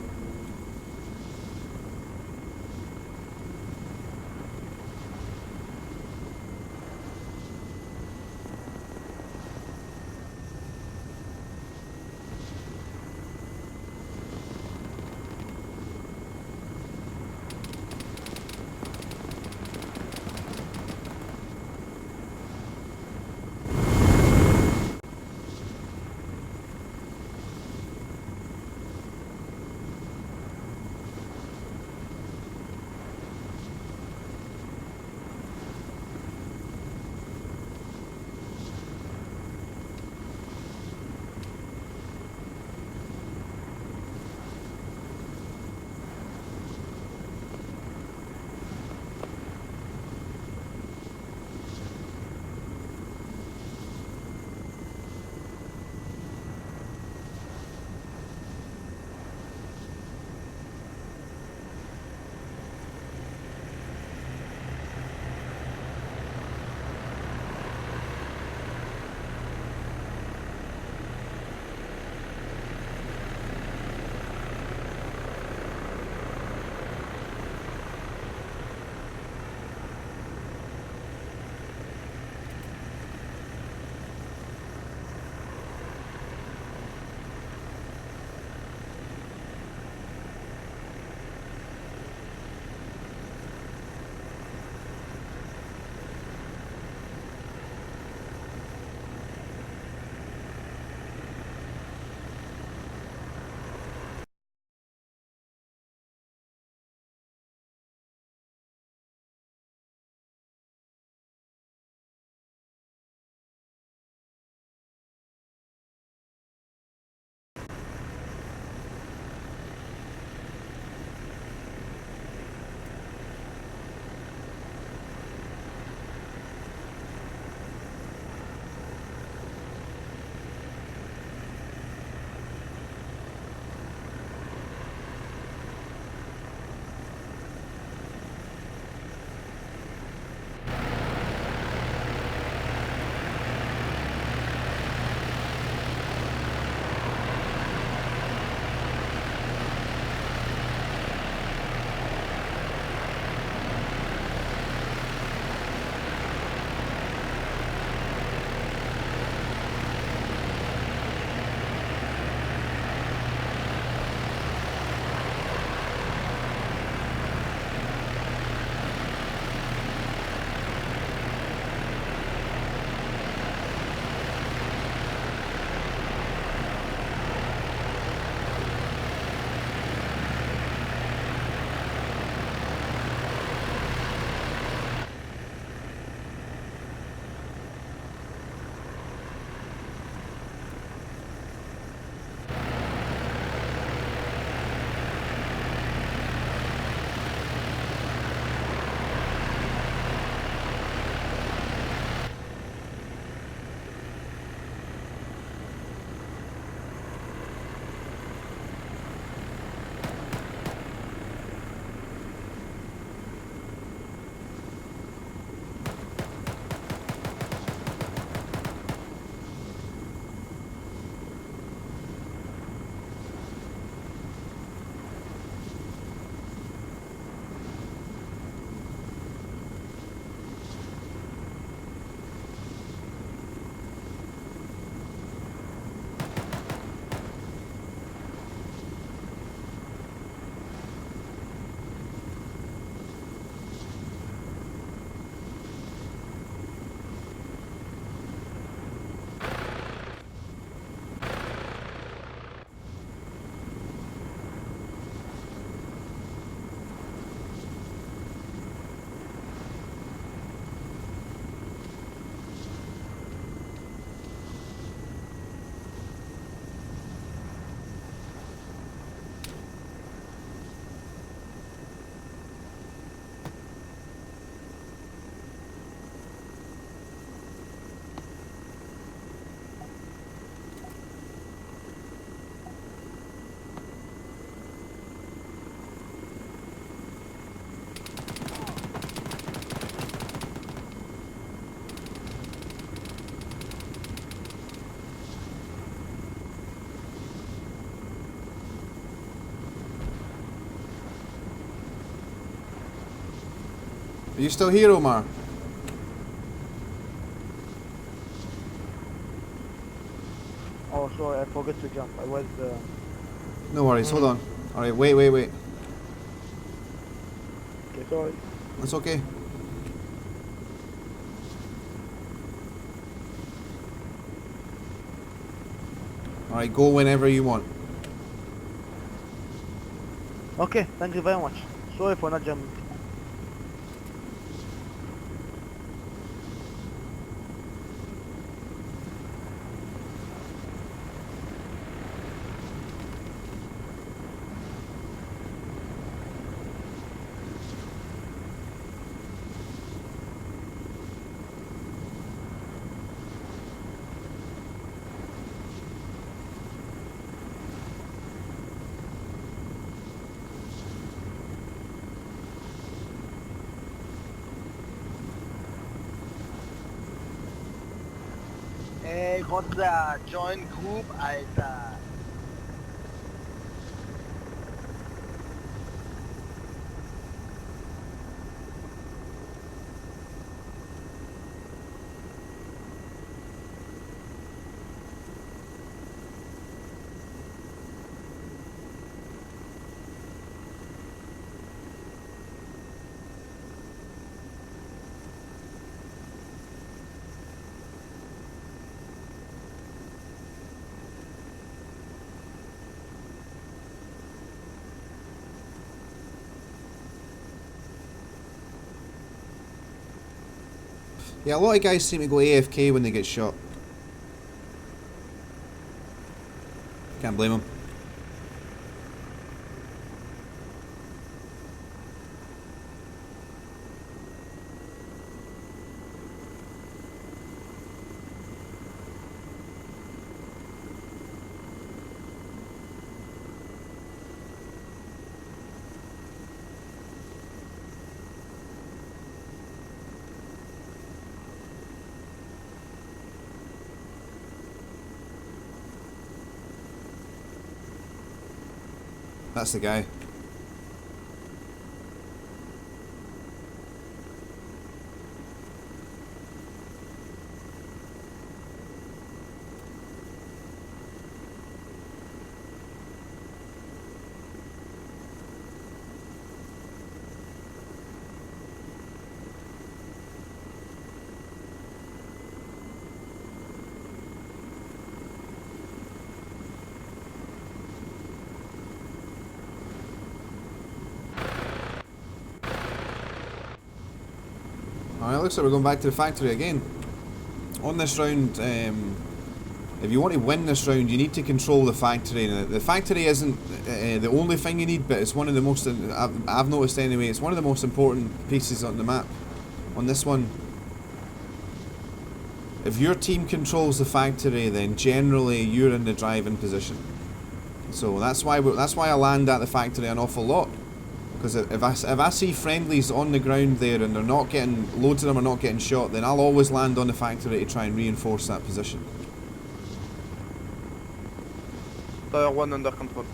you still here, Omar? Oh, sorry, I forgot to jump. I was. No worries, hold on. Alright, wait. Okay, sorry. That's okay. Alright, go whenever you want. Okay, thank you very much. Sorry for not jumping. Hey, got the join group at Yeah, a lot of guys seem to go AFK when they get shot. Can't blame them. That's the guy. Alright, looks like we're going back to the factory again. On this round, if you want to win this round, you need to control the factory. Now, the factory isn't the only thing you need, but it's one of the most, I've noticed anyway, it's one of the most important pieces on the map. On this one, if your team controls the factory, then generally you're in the driving position. So that's why I land at the factory an awful lot. Because if I see friendlies on the ground there and they're not getting, loads of them are not getting shot, then I'll always land on the factory to try and reinforce that position. Tier 1 under control.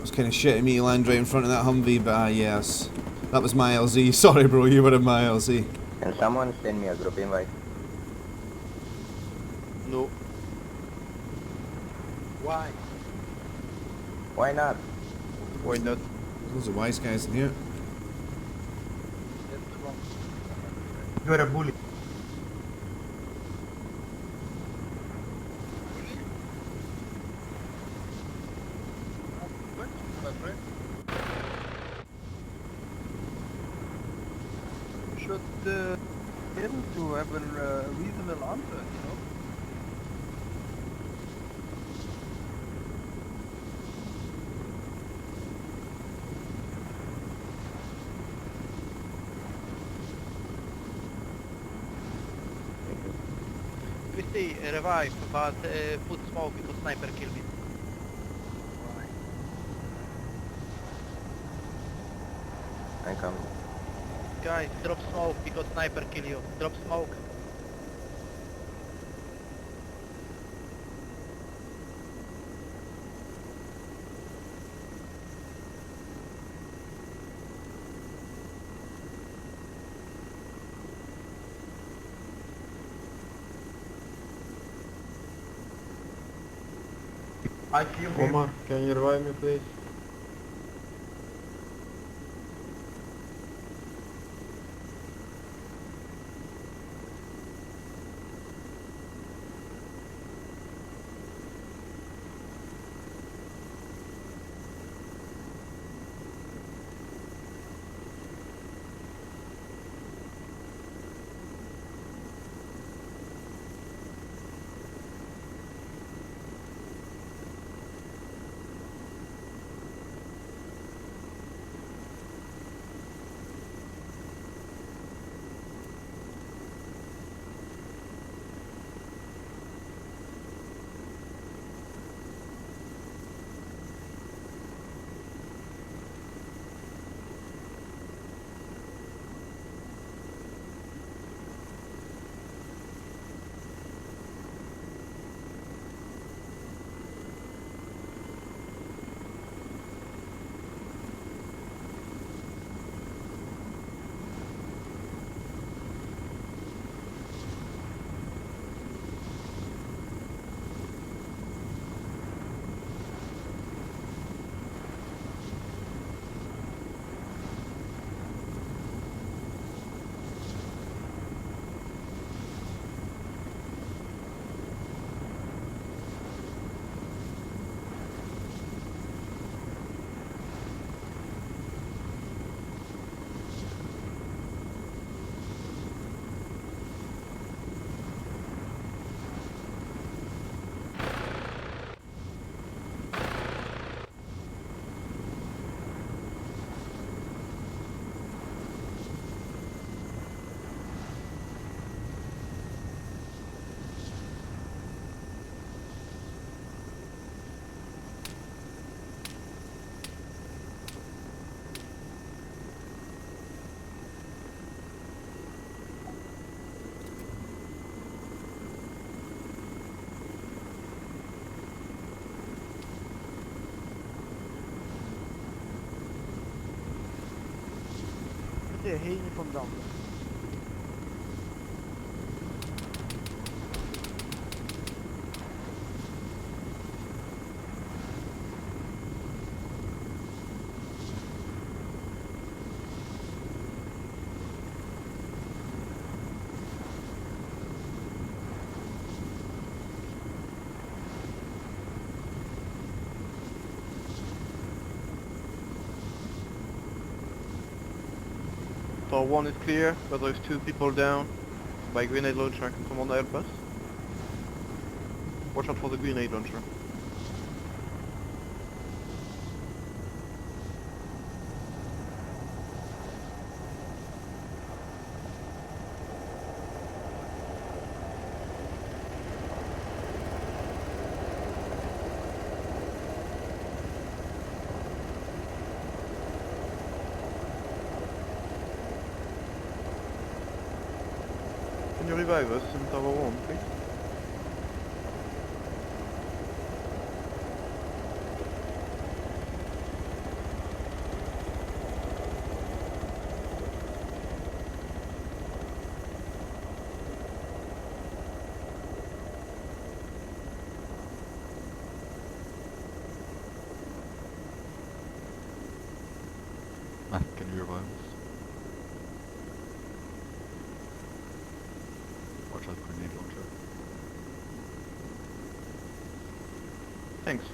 It's kind of shit of me to land right in front of that Humvee, but yes, that was my LZ. Sorry bro, you were in my LZ. Can someone send me a group invite? No. why? Why not? Why not? There's loads of wise guys in here. That's wrong. You're a bully. My friend. You should be able to have a reasonable answer, you know? 50, revive, but put smoke because sniper kill me. I'm coming. Guys, drop smoke because sniper kill you. Drop smoke. I killed him. Omar, can you revive me please? Det är hej från dem. So one is clear, but there's two people down by grenade launcher. Can someone help us? Watch out for the grenade launcher. Can you revive us in Tower 1, please? Matt, can you revive us? Watch out, grenade launcher. Thanks.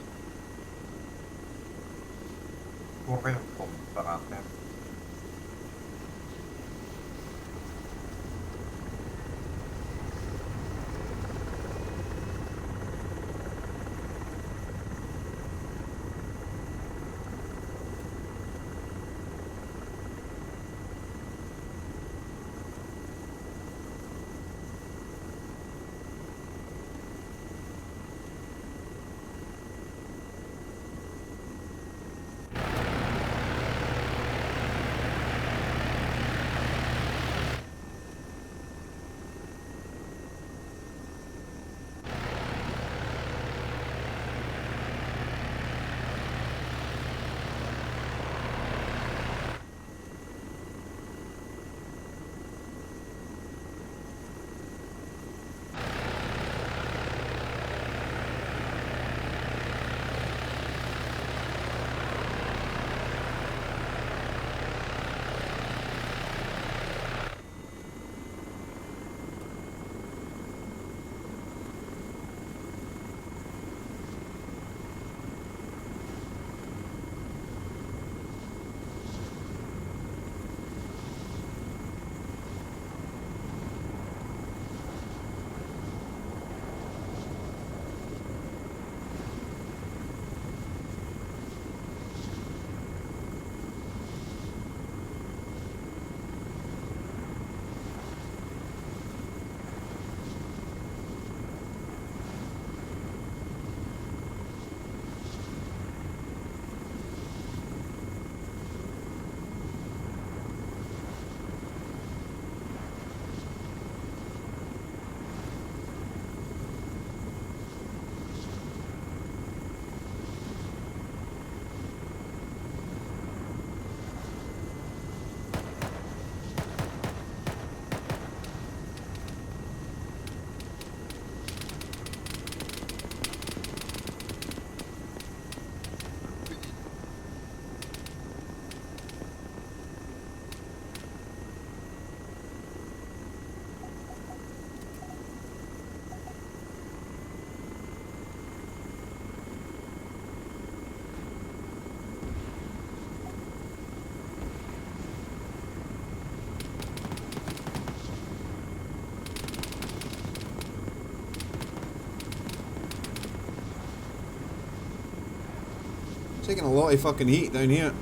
Taking a lot of fucking heat down here.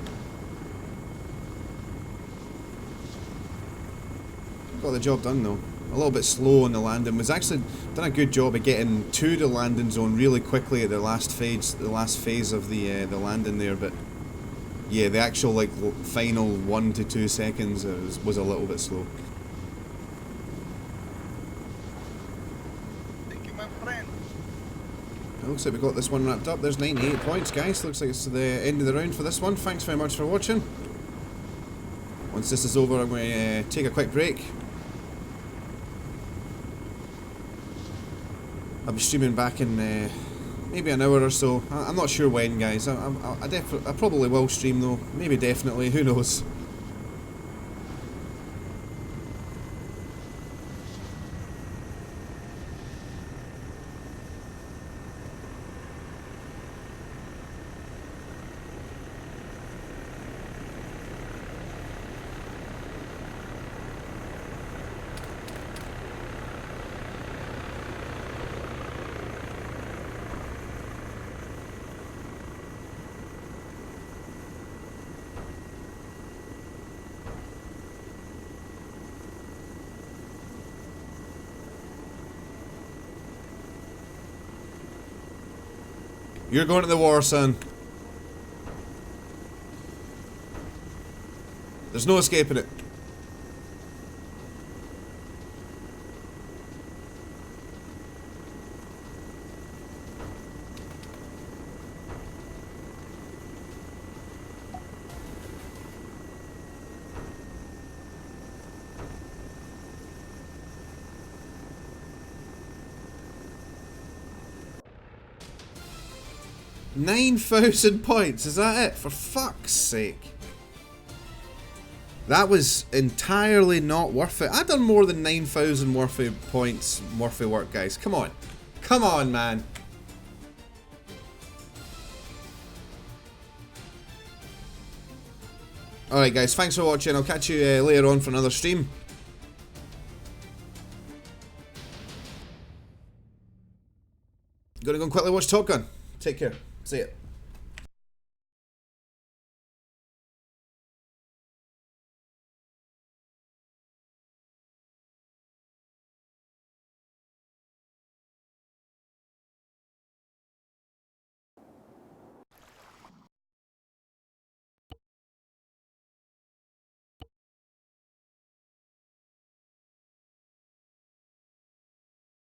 Got the job done though. A little bit slow on the landing. Was actually done a good job of getting to the landing zone really quickly at the last phase of the landing there. But yeah, the actual like final 1 to 2 seconds was a little bit slow. Thank you, my friend. It looks like we got this one wrapped up. There's 98 points, guys. Looks like it's the end of the round for this one. Thanks very much for watching. Once this is over, I'm going to take a quick break. I'll be streaming back in maybe an hour or so. I'm not sure when, guys. I probably will stream though. Maybe definitely. Who knows? You're going to the war, son. There's no escaping it. £9,000 points, is that it? For fuck's sake. That was entirely not worth it. I've done more than 9,000 worth of points worth of work, guys. Come on. Come on, man. Alright guys, thanks for watching. I'll catch you later on for another stream. Gonna go and quickly watch Top Gun. Take care. See ya.